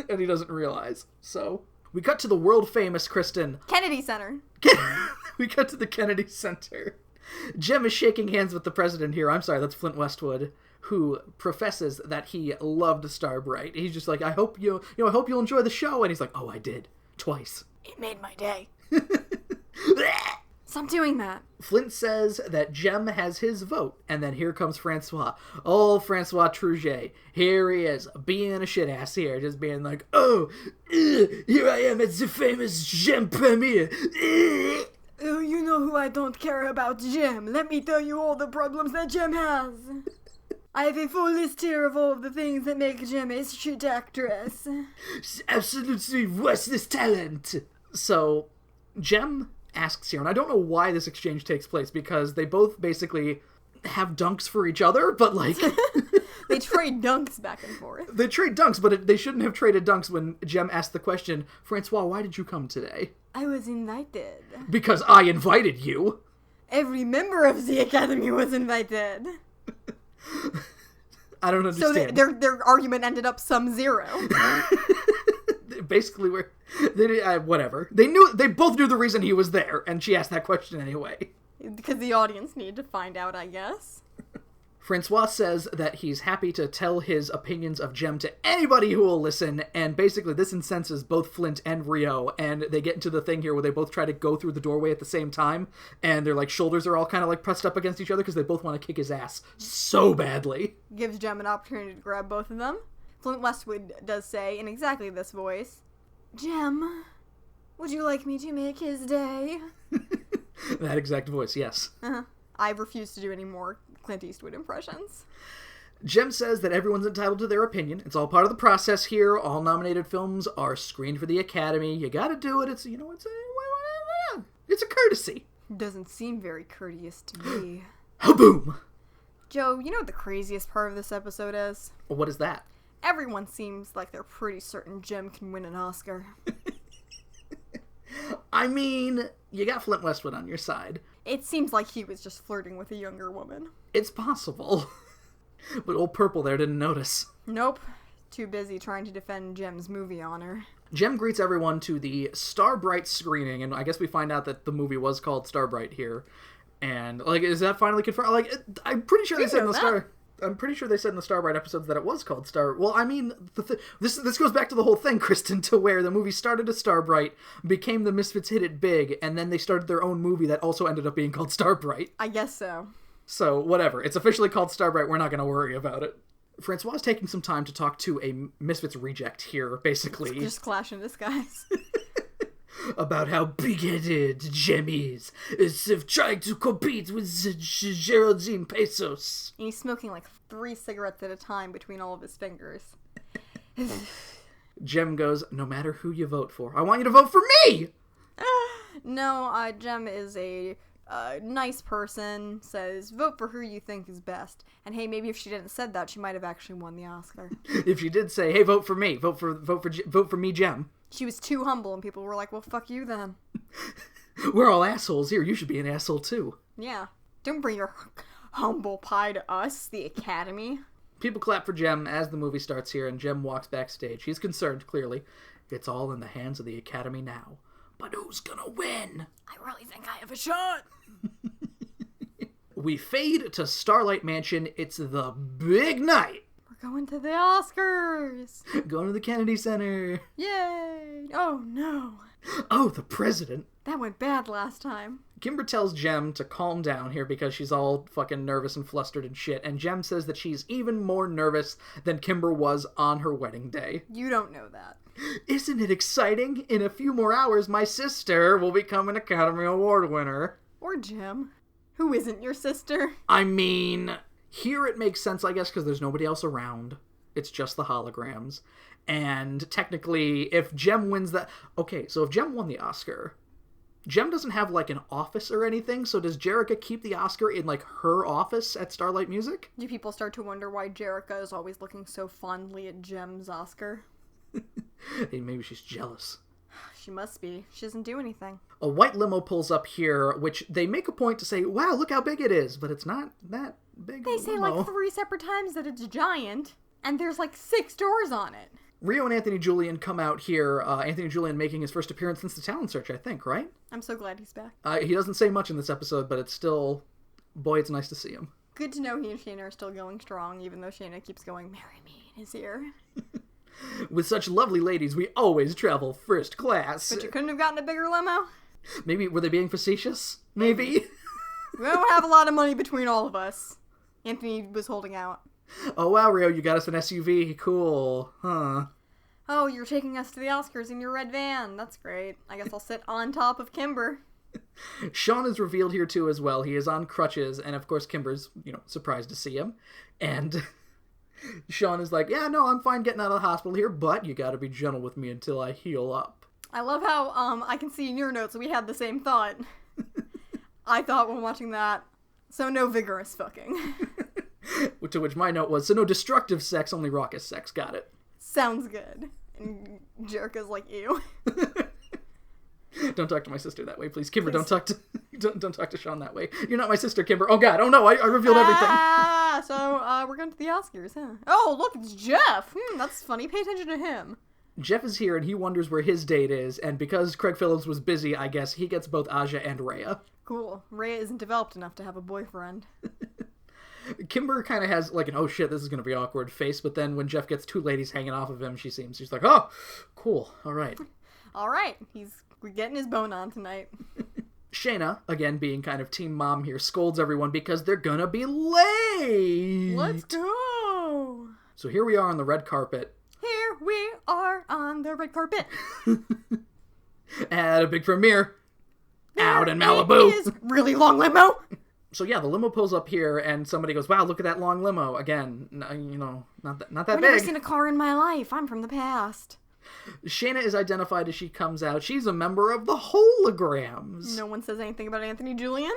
and he doesn't realize. So, we cut to the world-famous Kristen. Kennedy Center. We cut to the Kennedy Center. Jem is shaking hands with the president here. I'm sorry, that's Flint Westwood, who professes that he loved Starbright. He's just like, I hope I hope you'll enjoy the show. And he's like, oh, I did. Twice. It made my day. Stop doing that. Flint says that Jem has his vote, and then here comes Francois. Oh, Francois Trujillo. Here he is, being a shit-ass here, just being like, oh, here I am at the famous Jem premiere. Oh, you know who I don't care about, Jem. Let me tell you all the problems that Jem has. I have a full list here of all of the things that make Jem a shit actress. Absolutely worthless talent. So, Jem asks here, and I don't know why this exchange takes place, because they both basically have dunks for each other, but like... They trade dunks back and forth. They trade dunks, but they shouldn't have traded dunks when Jem asked the question, Francois, why did you come today? I was invited. Because I invited you. Every member of the Academy was invited. I don't understand. So their argument ended up sum zero. Basically, whatever. They both knew the reason he was there, and she asked that question anyway. Because the audience needed to find out, I guess. Francois says that he's happy to tell his opinions of Jem to anybody who will listen, and basically this incenses both Flint and Rio, and they get into the thing here where they both try to go through the doorway at the same time, and their like shoulders are all kind of like pressed up against each other because they both want to kick his ass so badly. Gives Jem an opportunity to grab both of them. Flint Westwood does say, in exactly this voice, Jem, would you like me to make his day? That exact voice, yes. I refuse to do any more Clint Eastwood impressions. Jem says that everyone's entitled to their opinion. It's all part of the process here. All nominated films are screened for the Academy. You gotta do it. It's a courtesy. Doesn't seem very courteous to me. Ha-boom! Joe, you know what the craziest part of this episode is? What is that? Everyone seems like they're pretty certain Jem can win an Oscar. I mean, you got Flint Westwood on your side. It seems like he was just flirting with a younger woman. It's possible. But old Purple there didn't notice. Nope. Too busy trying to defend Jem's movie honor. Jem greets everyone to the Starbright screening, and I guess we find out that the movie was called Starbright here. And, like, is that finally confirmed? Like, I'm pretty sure they said in the I'm pretty sure they said in the Starbright episodes that it was called Star... Well, I mean, this goes back to the whole thing, Kristen, to where the movie started as Starbright, became the Misfits hit it big, and then they started their own movie that also ended up being called Starbright. I guess so. So, whatever. It's officially called Starbright. We're not going to worry about it. Francois is taking some time to talk to a Misfits reject here, basically. It's just Clash in disguise. About how big-headed Jem is of trying to compete with Geraldine Pesos. And he's smoking like 3 cigarettes at a time between all of his fingers. Jem goes, no matter who you vote for, I want you to vote for me! No, Jem is a nice person, says, vote for who you think is best. And hey, maybe if she didn't said that, she might have actually won the Oscar. If she did say, hey, vote for me, vote for me, Jem. She was too humble, and people were like, well, fuck you then. We're all assholes here. You should be an asshole, too. Yeah. Don't bring your humble pie to us, the Academy. People clap for Jem as the movie starts here, and Jem walks backstage. He's concerned, clearly. It's all in the hands of the Academy now. But who's gonna win? I really think I have a shot. We fade to Starlight Mansion. It's the big night. We're going to the Oscars. Going to the Kennedy Center. Yay. Oh, no. Oh, the president. That went bad last time. Kimber tells Jem to calm down here because she's all fucking nervous and flustered and shit, and Jem says that she's even more nervous than Kimber was on her wedding day. You don't know that. Isn't it exciting? In a few more hours, my sister will become an Academy Award winner. Or Jem. Who isn't your sister? I mean, here it makes sense, I guess, because there's nobody else around. It's just the holograms. And technically, if Jem wins that... Okay, so if Jem won the Oscar, Jem doesn't have, like, an office or anything, so does Jerrica keep the Oscar in, like, her office at Starlight Music? Do people start to wonder why Jerrica is always looking so fondly at Jem's Oscar? Hey, maybe she's jealous. She must be. She doesn't do anything. A white limo pulls up here, which they make a point to say, wow, look how big it is, but it's not that big. They say like 3 separate times that it's giant, and there's like 6 doors on it. Rio and Anthony Julian come out here, Anthony Julian making his first appearance since the talent search, I think, right? I'm so glad he's back. He doesn't say much in this episode, but it's still, boy, it's nice to see him. Good to know he and Shayna are still going strong, even though Shayna keeps going, marry me in his ear. With such lovely ladies, we always travel first class. But you couldn't have gotten a bigger limo? Maybe, were they being facetious? Maybe. We don't have a lot of money between all of us. Anthony was holding out. Oh wow, Rio, you got us an SUV. Cool. Huh. Oh, you're taking us to the Oscars in your red van. That's great. I guess I'll sit on top of Kimber. Sean is revealed here too as well. He is on crutches, and of course Kimber's, surprised to see him. And Sean is like, yeah, no, I'm fine getting out of the hospital here, but you gotta be gentle with me until I heal up. I love how, I can see in your notes we had the same thought. I thought when watching that, so no vigorous fucking. To which my note was, so no destructive sex, only raucous sex. Got it. Sounds good. And Jericho's like, ew. Don't talk to my sister that way, please. Kimber, don't talk to Sean that way. You're not my sister, Kimber. Oh god, oh no, I revealed everything. So we're going to the Oscars, huh? Oh, look, it's Jeff. That's funny. Pay attention to him. Jeff is here, and he wonders where his date is, and because Craig Phillips was busy, I guess, he gets both Aja and Rhea. Cool. Rhea isn't developed enough to have a boyfriend. Kimber kind of has, like, an, oh shit, this is going to be awkward face, but then when Jeff gets two ladies hanging off of him, she's like, oh, cool, alright. Alright, we're getting his bone on tonight. Shayna, again being kind of team mom here, scolds everyone because they're gonna be late! Let's go! So here we are on the red carpet. Here we are on the red carpet. At a big premiere. Out in Malibu. It is really long limo. So yeah, the limo pulls up here, and somebody goes, wow, look at that long limo. Again, not that I've big. never seen a car in my life. I'm from the past. Shayna is identified as she comes out. She's a member of the Holograms. No one says anything about Anthony Julian.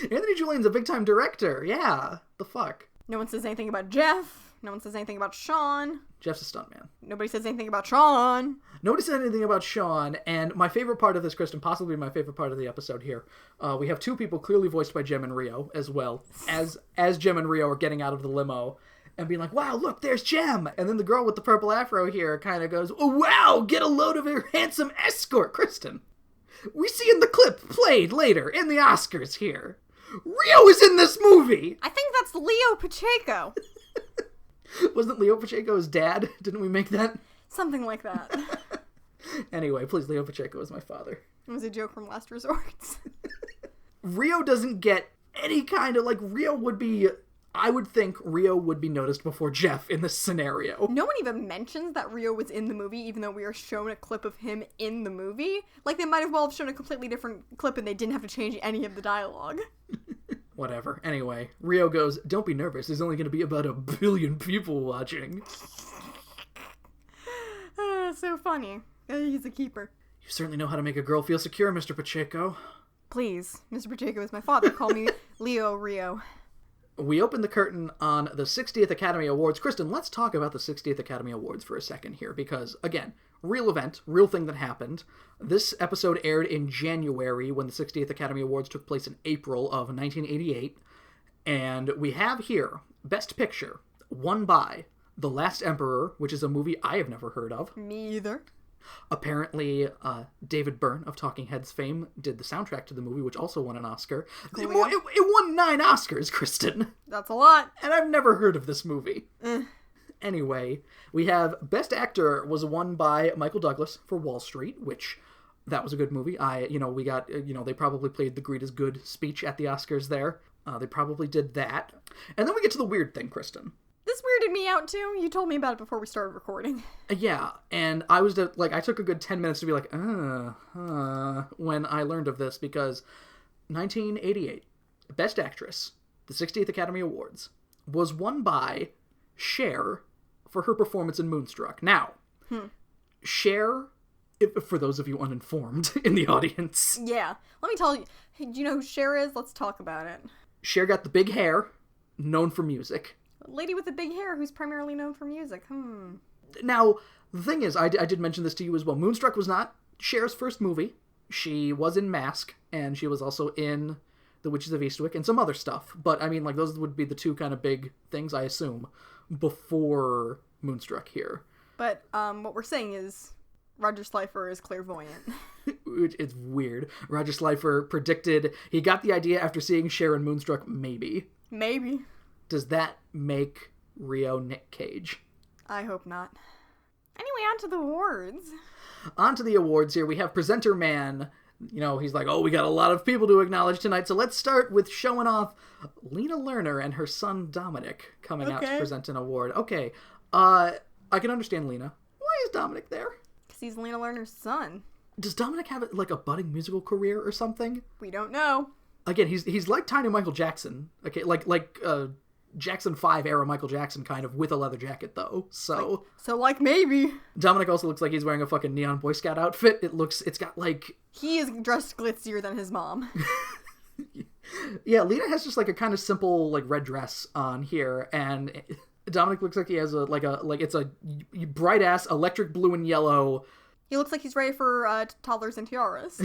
Anthony Julian's a big-time director. Yeah, the fuck. No one says anything about Jeff. No one says anything about Sean. Jeff's a stuntman. Nobody says anything about Sean. Nobody said anything about Sean, and my favorite part of this, Kristen, possibly my favorite part of the episode here, we have two people clearly voiced by Jem and Rio as well, as Jem and Rio are getting out of the limo and being like, wow, look, there's Jem! And then the girl with the purple afro here kind of goes, oh, wow, get a load of her handsome escort, Kristen. We see in the clip played later in the Oscars here. Rio is in this movie! I think that's Leo Pacheco. Wasn't Leo Pacheco's dad? Didn't we make that? Something like that. Anyway, please, Leo Pacheco is my father. It was a joke from Last Resort. Rio doesn't get any kind of, like, I would think Rio would be noticed before Jeff in this scenario. No one even mentions that Rio was in the movie, even though we are shown a clip of him in the movie. Like, they might have well have shown a completely different clip and they didn't have to change any of the dialogue. Whatever. Anyway, Rio goes, don't be nervous, there's only going to be about 1 billion people watching. So funny. He's a keeper. You certainly know how to make a girl feel secure, Mr. Pacheco. Please, Mr. Pacheco is my father. Call me Leo Rio. We open the curtain on the 60th Academy Awards. Kristen, let's talk about the 60th Academy Awards for a second here, because, again, real event, real thing that happened. This episode aired in January when the 60th Academy Awards took place in April of 1988. And we have here, Best Picture, won by The Last Emperor, which is a movie I have never heard of. Me either. Apparently, David Byrne of Talking Heads fame did the soundtrack to the movie, which also won an Oscar. Cool, it won 9 Oscars, Kristen. That's a lot. And I've never heard of this movie. Anyway, we have Best Actor was won by Michael Douglas for Wall Street, which, that was a good movie. They probably played the Greed is Good speech at the Oscars there. They probably did that. And then we get to the weird thing, Kristen. This weirded me out too. You told me about it before we started recording. Yeah, and I was I took a good 10 minutes to be like, when I learned of this, because 1988, Best Actress, the 60th Academy Awards, was won by Cher for her performance in Moonstruck. Now, Cher, for those of you uninformed in the audience. Yeah, let me tell you. Hey, do you know who Cher is? Let's talk about it. Cher got the big hair, known for music. Lady with the big hair who's primarily known for music. Now, the thing is, I did mention this to you as well. Moonstruck was not Cher's first movie. She was in Mask, and she was also in The Witches of Eastwick, and some other stuff. But, I mean, like, those would be the two kind of big things, I assume, before Moonstruck here. But, what we're saying is, Roger Slifer is clairvoyant. It's weird. Roger Slifer predicted, he got the idea after seeing Cher in Moonstruck, maybe. Maybe. Does that make Rio Nick Cage? I hope not. Anyway, on to the awards. On to the awards here. We have Presenter Man. You know, he's like, oh, we got a lot of people to acknowledge tonight, so let's start with showing off Lena Lerner and her son Dominic coming out to present an award. Okay, I can understand Lena. Why is Dominic there? Because he's Lena Lerner's son. Does Dominic have, like, a budding musical career or something? We don't know. Again, he's like Tiny Michael Jackson. Okay, like Jackson 5 era Michael Jackson kind of, with a leather jacket, though. So Maybe. Dominic also looks like he's wearing a fucking neon Boy Scout outfit. It's got, like... He is dressed glitzier than his mom. Yeah, Lena has just, like, a kind of simple, like, red dress on here, and Dominic looks like he has it's a bright-ass electric blue and yellow... He looks like he's ready for toddlers and tiaras.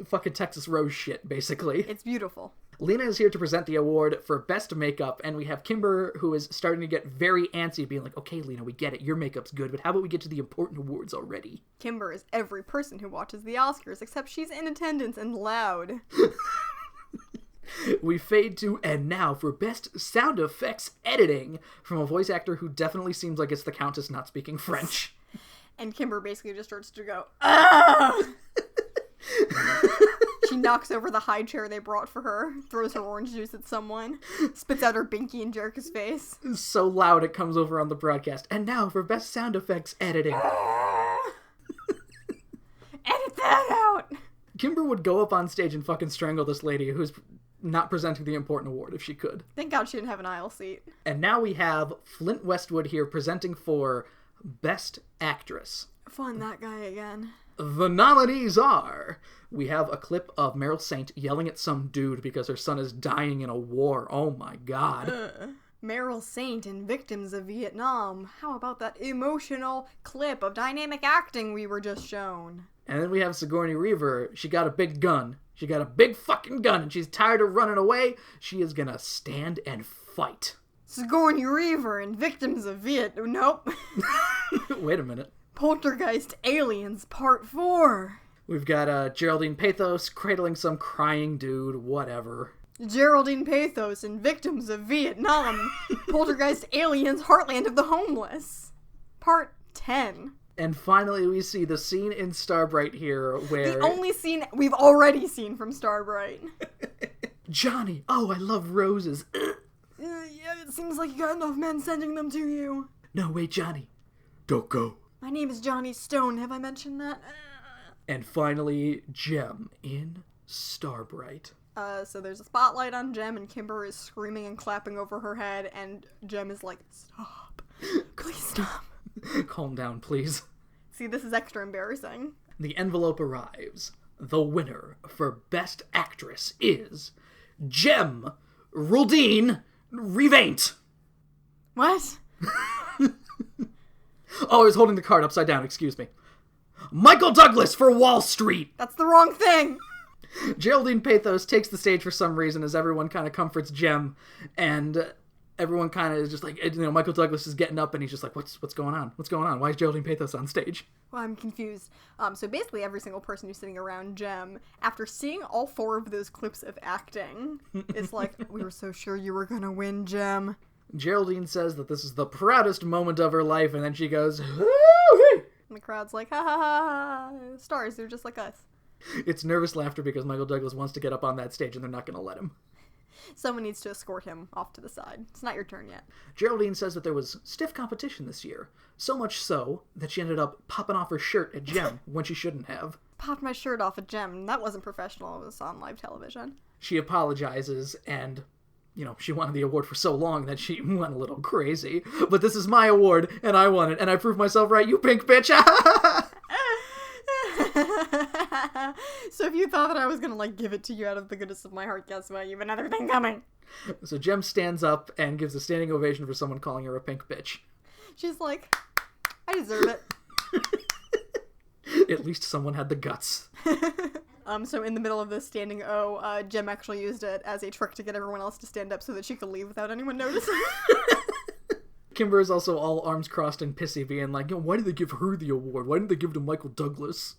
Fucking Texas Rose shit, basically. It's beautiful. Lena is here to present the award for Best Makeup, and we have Kimber, who is starting to get very antsy, being like, okay, Lena, we get it, your makeup's good, but how about we get to the important awards already? Kimber is every person who watches the Oscars, except she's in attendance and loud. We fade to, and now for Best Sound Effects Editing, from a voice actor who definitely seems like it's the Countess not speaking French. And Kimber basically just starts to go, ah! She knocks over the high chair they brought for her, throws her orange juice at someone, spits out her binky in Jerica's face. So loud it comes over on the broadcast. And now for Best Sound Effects Editing. Edit that out! Kimber would go up on stage and fucking strangle this lady who's not presenting the important award if she could. Thank God she didn't have an aisle seat. And now we have Flint Westwood here presenting for Best Actress. Fun, that guy again. The nominees are... We have a clip of Meryl Saint yelling at some dude because her son is dying in a war. Oh my god. Meryl Saint in Victims of Vietnam. How about that emotional clip of dynamic acting we were just shown? And then we have Sigourney Weaver. She got a big gun. She got a big fucking gun, and she's tired of running away. She is gonna stand and fight. Sigourney Weaver in Victims of Vietnam. Nope. Wait a minute. Poltergeist Aliens Part 4. We've got Geraldine Pathos cradling some crying dude, whatever. Geraldine Pathos in Victims of Vietnam. Poltergeist Aliens Heartland of the Homeless. Part 10. And finally we see the scene in Starbright here where... The only scene we've already seen from Starbright. Johnny, oh, I love roses. Yeah, it seems like you got enough men sending them to you. No, wait, Johnny. Don't go. My name is Johnny Stone. Have I mentioned that? And finally, Jem in Starbright. So there's a spotlight on Jem, and Kimber is screaming and clapping over her head, and Jem is like, stop. Please stop. Calm down, please. See, this is extra embarrassing. The envelope arrives. The winner for Best Actress is Jem Ruldine Revaint. What? Oh, I was holding the card upside down, excuse me. Michael Douglas for Wall Street. That's the wrong thing. Geraldine Pathos takes the stage for some reason as everyone kind of comforts Jem, and everyone kind of is just like, you know, Michael Douglas is getting up and he's just like, what's going on? What's going on? Why is Geraldine Pathos on stage? Well, I'm confused. So basically every single person who's sitting around Jem, after seeing all 4 of those clips of acting, is like, we were so sure you were gonna win, Jem. Geraldine says that this is the proudest moment of her life, and then she goes, woo-hoo! And the crowd's like, ha ha ha ha, stars, they're just like us. It's nervous laughter because Michael Douglas wants to get up on that stage and they're not going to let him. Someone needs to escort him off to the side. It's not your turn yet. Geraldine says that there was stiff competition this year. So much so that she ended up popping off her shirt at Jem when she shouldn't have. Popped my shirt off at Jem. That wasn't professional. It was on live television. She apologizes and... You know, she wanted the award for so long that she went a little crazy. But this is my award, and I won it, and I proved myself right, you pink bitch! So if you thought that I was gonna, like, give it to you out of the goodness of my heart, guess what? You have another thing coming! So Jem stands up and gives a standing ovation for someone calling her a pink bitch. She's like, I deserve it. At least someone had the guts. So in the middle of this standing O, Jem actually used it as a trick to get everyone else to stand up so that she could leave without anyone noticing. Kimber is also all arms crossed and pissy, being like, why did they give her the award? Why didn't they give it to Michael Douglas?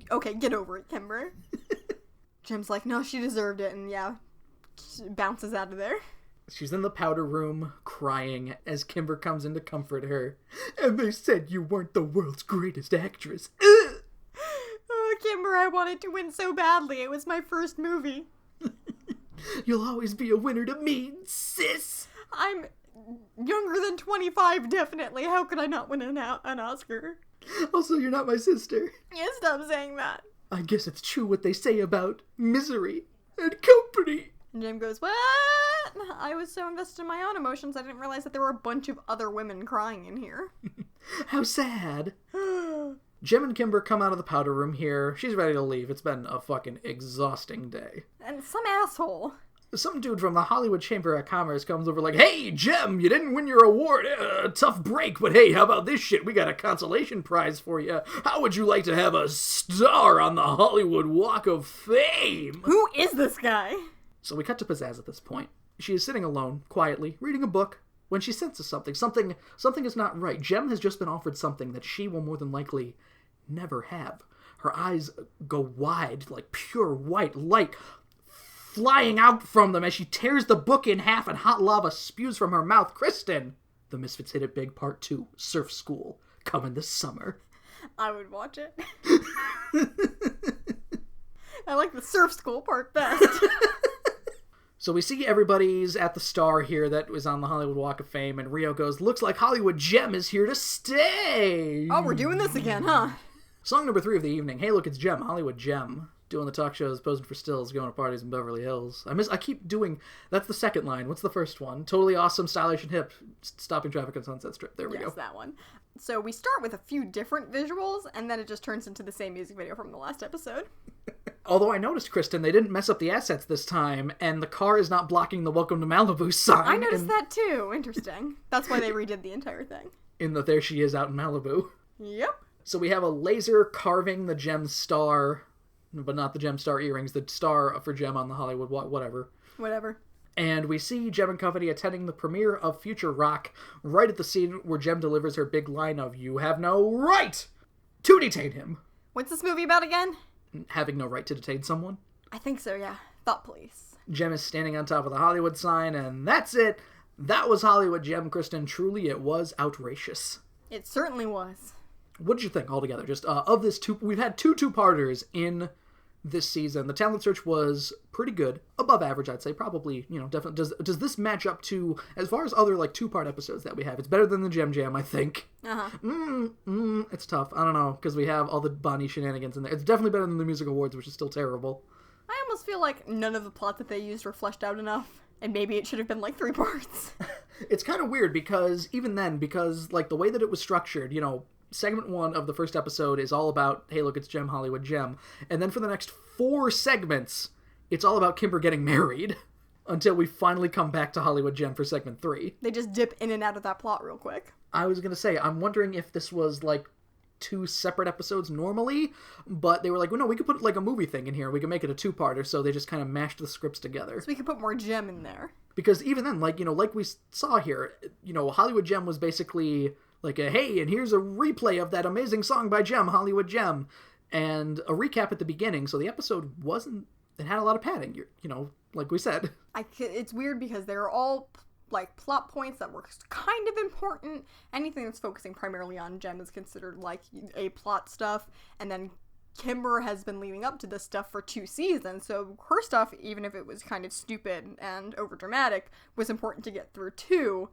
Okay, get over it, Kimber. Jem's like, no, she deserved it, and yeah, bounces out of there. She's in the powder room, crying, as Kimber comes in to comfort her. And they said you weren't the world's greatest actress. Ugh! Oh, Kimber, I wanted to win so badly. It was my first movie. You'll always be a winner to me, sis. I'm younger than 25, definitely. How could I not win an Oscar? Also, you're not my sister. Yeah, stop saying that. I guess it's true what they say about misery and company. And Jim goes, what? I was so invested in my own emotions, I didn't realize that there were a bunch of other women crying in here. How sad. Jem and Kimber come out of the powder room here. She's ready to leave. It's been a fucking exhausting day. And some asshole. Some dude from the Hollywood Chamber of Commerce comes over like, hey, Jem, you didn't win your award. Tough break, but hey, how about this shit? We got a consolation prize for you. How would you like to have a star on the Hollywood Walk of Fame? Who is this guy? So we cut to Pizzazz at this point. She is sitting alone, quietly, reading a book, when she senses something. Something is not right. Jem has just been offered something that she will more than likely never have. Her eyes go wide, like pure white light flying out from them as she tears the book in half and hot lava spews from her mouth. Kristen! The Misfits Hit It Big Part 2, Surf School, coming this summer. I would watch it. I like the surf school part best. So we see everybody's at the star here that was on the Hollywood Walk of Fame, and Rio goes, looks like Hollywood Jem is here to stay! Oh, we're doing this again, huh? Song number 3 of the evening. Hey, look, it's Jem, Hollywood Jem. Doing the talk shows, posing for stills, going to parties in Beverly Hills. I keep doing... That's the second line. What's the first one? Totally awesome, stylish, and hip. Stopping traffic on Sunset Strip. There we go. Yes, that one. So we start with a few different visuals, and then it just turns into the same music video from the last episode. Although I noticed, Kristen, they didn't mess up the assets this time, and the car is not blocking the Welcome to Malibu sign. I noticed that too. Interesting. That's why they redid the entire thing. In the There She Is out in Malibu. Yep. So we have a laser carving the Jem star, but not the Jem star earrings, the star for Jem on the Hollywood whatever. Whatever. And we see Jem and company attending the premiere of Future Rock, right at the scene where Jem delivers her big line of, you have no right to detain him. What's this movie about again? Having no right to detain someone. I think so, yeah. Thought police. Jem is standing on top of the Hollywood sign, and that's it. That was Hollywood Jem, Kristen. Truly, it was outrageous. It certainly was. What did you think altogether? Just of this we've had two parters in this season. The talent search was pretty good, above average, I'd say. Probably, definitely. Does this match up to, as far as other like 2-part episodes that we have? It's better than the Jem Jam, I think. It's tough. I don't know, because we have all the Bonnie shenanigans in there. It's definitely better than the Music Awards, which is still terrible. I almost feel like none of the plots that they used were fleshed out enough, and maybe it should have been like 3 parts. It's kind of weird because even then, like the way that it was structured, segment 1 of the first episode is all about, hey, look, it's Jem, Hollywood Jem. And then for the next 4 segments, it's all about Kimber getting married until we finally come back to Hollywood Jem for segment 3. They just dip in and out of that plot real quick. I was going to say, I'm wondering if this was like 2 separate episodes normally, but they were like, well, no, we could put like a movie thing in here. We could make it a 2-parter, so they just kind of mashed the scripts together. So we could put more Jem in there. Because even then, like we saw here, Hollywood Jem was basically like hey, and here's a replay of that amazing song by Jem, Hollywood Jem, and a recap at the beginning, so the episode it had a lot of padding, like we said. It's weird because they're all like plot points that were kind of important. Anything that's focusing primarily on Jem is considered like a plot stuff, and then Kimber has been leading up to this stuff for 2 seasons, so her stuff, even if it was kind of stupid and overdramatic, was important to get through too.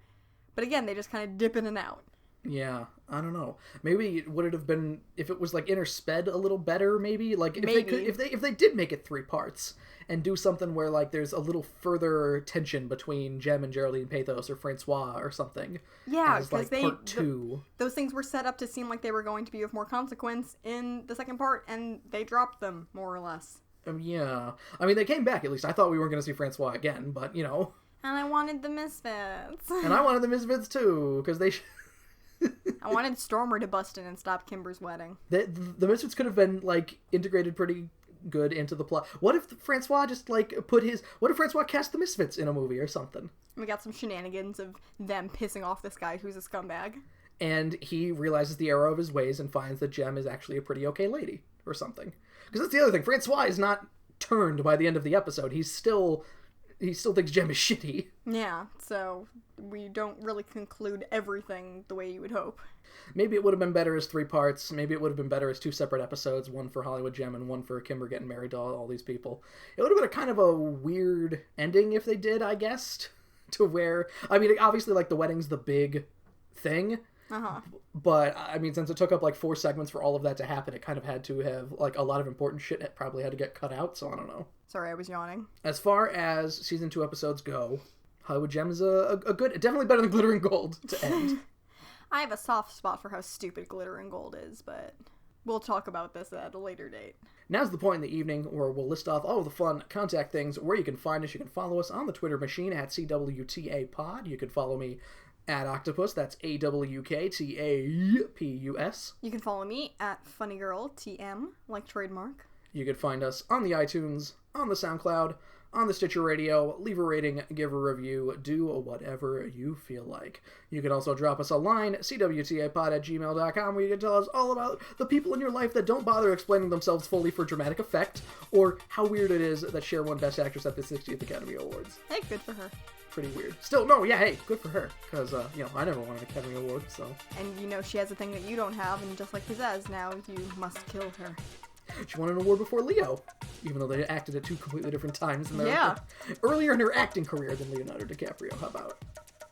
But again, they just kind of dip in and out. Yeah, I don't know. Maybe would it have been if it was like intersped a little better? Maybe like if they did make it 3 parts and do something where like there's a little further tension between Jem and Geraldine Pathos or Francois or something. Yeah, as like part 2. Those things were set up to seem like they were going to be of more consequence in the second part, and they dropped them more or less. Yeah, I mean they came back at least. I thought we weren't going to see Francois again, but And I wanted the Misfits. And I wanted the Misfits too, because they. I wanted Stormer to bust in and stop Kimber's wedding. The Misfits could have been, like, integrated pretty good into the plot. What if Francois just, like, what if Francois cast the Misfits in a movie or something? We got some shenanigans of them pissing off this guy who's a scumbag. And he realizes the error of his ways and finds that Jem is actually a pretty okay lady or something. Because that's the other thing. Francois is not turned by the end of the episode. He's still he still thinks Jem is shitty. Yeah, so we don't really conclude everything the way you would hope. Maybe it would have been better as 3 parts. Maybe it would have been better as 2 separate episodes, one for Hollywood Jem and one for Kimber getting married to all these people. It would have been a kind of a weird ending if they did, I guess, to where, I mean, obviously, like, the wedding's the big thing, but, I mean, since it took up, like, 4 segments for all of that to happen, it kind of had to have, like, a lot of important shit that probably had to get cut out, so I don't know. Sorry, I was yawning. As far as season 2 episodes go, Hollywood Jem is a good, definitely better than Glitter and Gold to end. I have a soft spot for how stupid Glitter and Gold is, but we'll talk about this at a later date. Now's the point in the evening where we'll list off all of the fun contact things, where you can find us. You can follow us on the Twitter machine at CWTAPod. You can follow me at Octopus, that's AWKTAPUS. You can follow me at FunnyGirlTM, like trademark. You can find us on the iTunes, on the SoundCloud, on the Stitcher Radio. Leave a rating, give a review, do whatever you feel like. You can also drop us a line, cwtapod@gmail.com, where you can tell us all about the people in your life that don't bother explaining themselves fully for dramatic effect, or how weird it is that Cher won Best Actress at the 60th Academy Awards. Hey, good for her. Pretty weird. Still, no, yeah, hey, good for her, because, I never won an Academy Award, so... And she has a thing that you don't have, and just like he says, now you must kill her. She won an award before Leo, even though they acted at 2 completely different times in their earlier in her acting career than Leonardo DiCaprio. How about?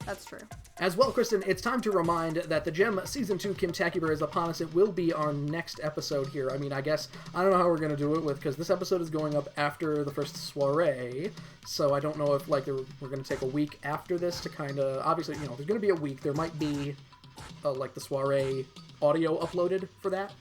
That's true. As well, Kristen, it's time to remind that the Jem Season 2 Kim Tacuber is upon us. It will be our next episode here. I mean, I guess, I don't know how we're going to do it because this episode is going up after the first soiree, so I don't know if, like, we're going to take a week after this to kind of, obviously, there's going to be a week. There might be, like, the soiree audio uploaded for that.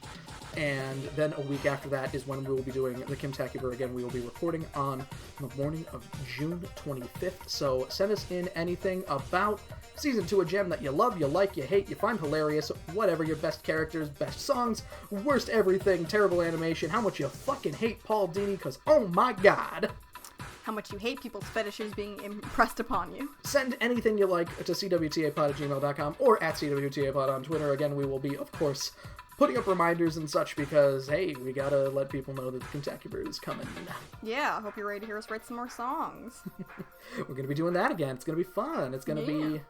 And then a week after that is when we will be doing the Kim Tacuber again. We will be recording on the morning of June 25th. So send us in anything about Season 2 of Jem that you love, you like, you hate, you find hilarious, whatever, your best characters, best songs, worst everything, terrible animation, how much you fucking hate Paul Dini, because oh my god. How much you hate people's fetishes being impressed upon you. Send anything you like to cwtapod@gmail.com or at cwtapod on Twitter. Again, we will be, of course, putting up reminders and such because, hey, we gotta let people know that the Kim Tacuber is coming. Yeah, I hope you're ready to hear us write some more songs. We're gonna be doing that again. It's gonna be fun. It's gonna be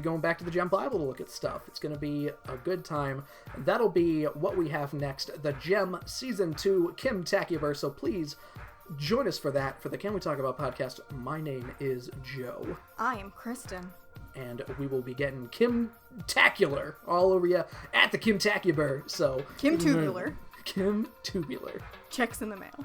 going back to the Jem Bible to look at stuff. It's gonna be a good time. That'll be what we have next, the Jem Season 2 Kim Tacuber. So please join us for that. For the Can We Talk About podcast, my name is Joe. I am Kristen. And we will be getting Kim Tacular all over you at the Kim Tacuber. So Kim Tubular. Kim Tubular. Checks in the mail.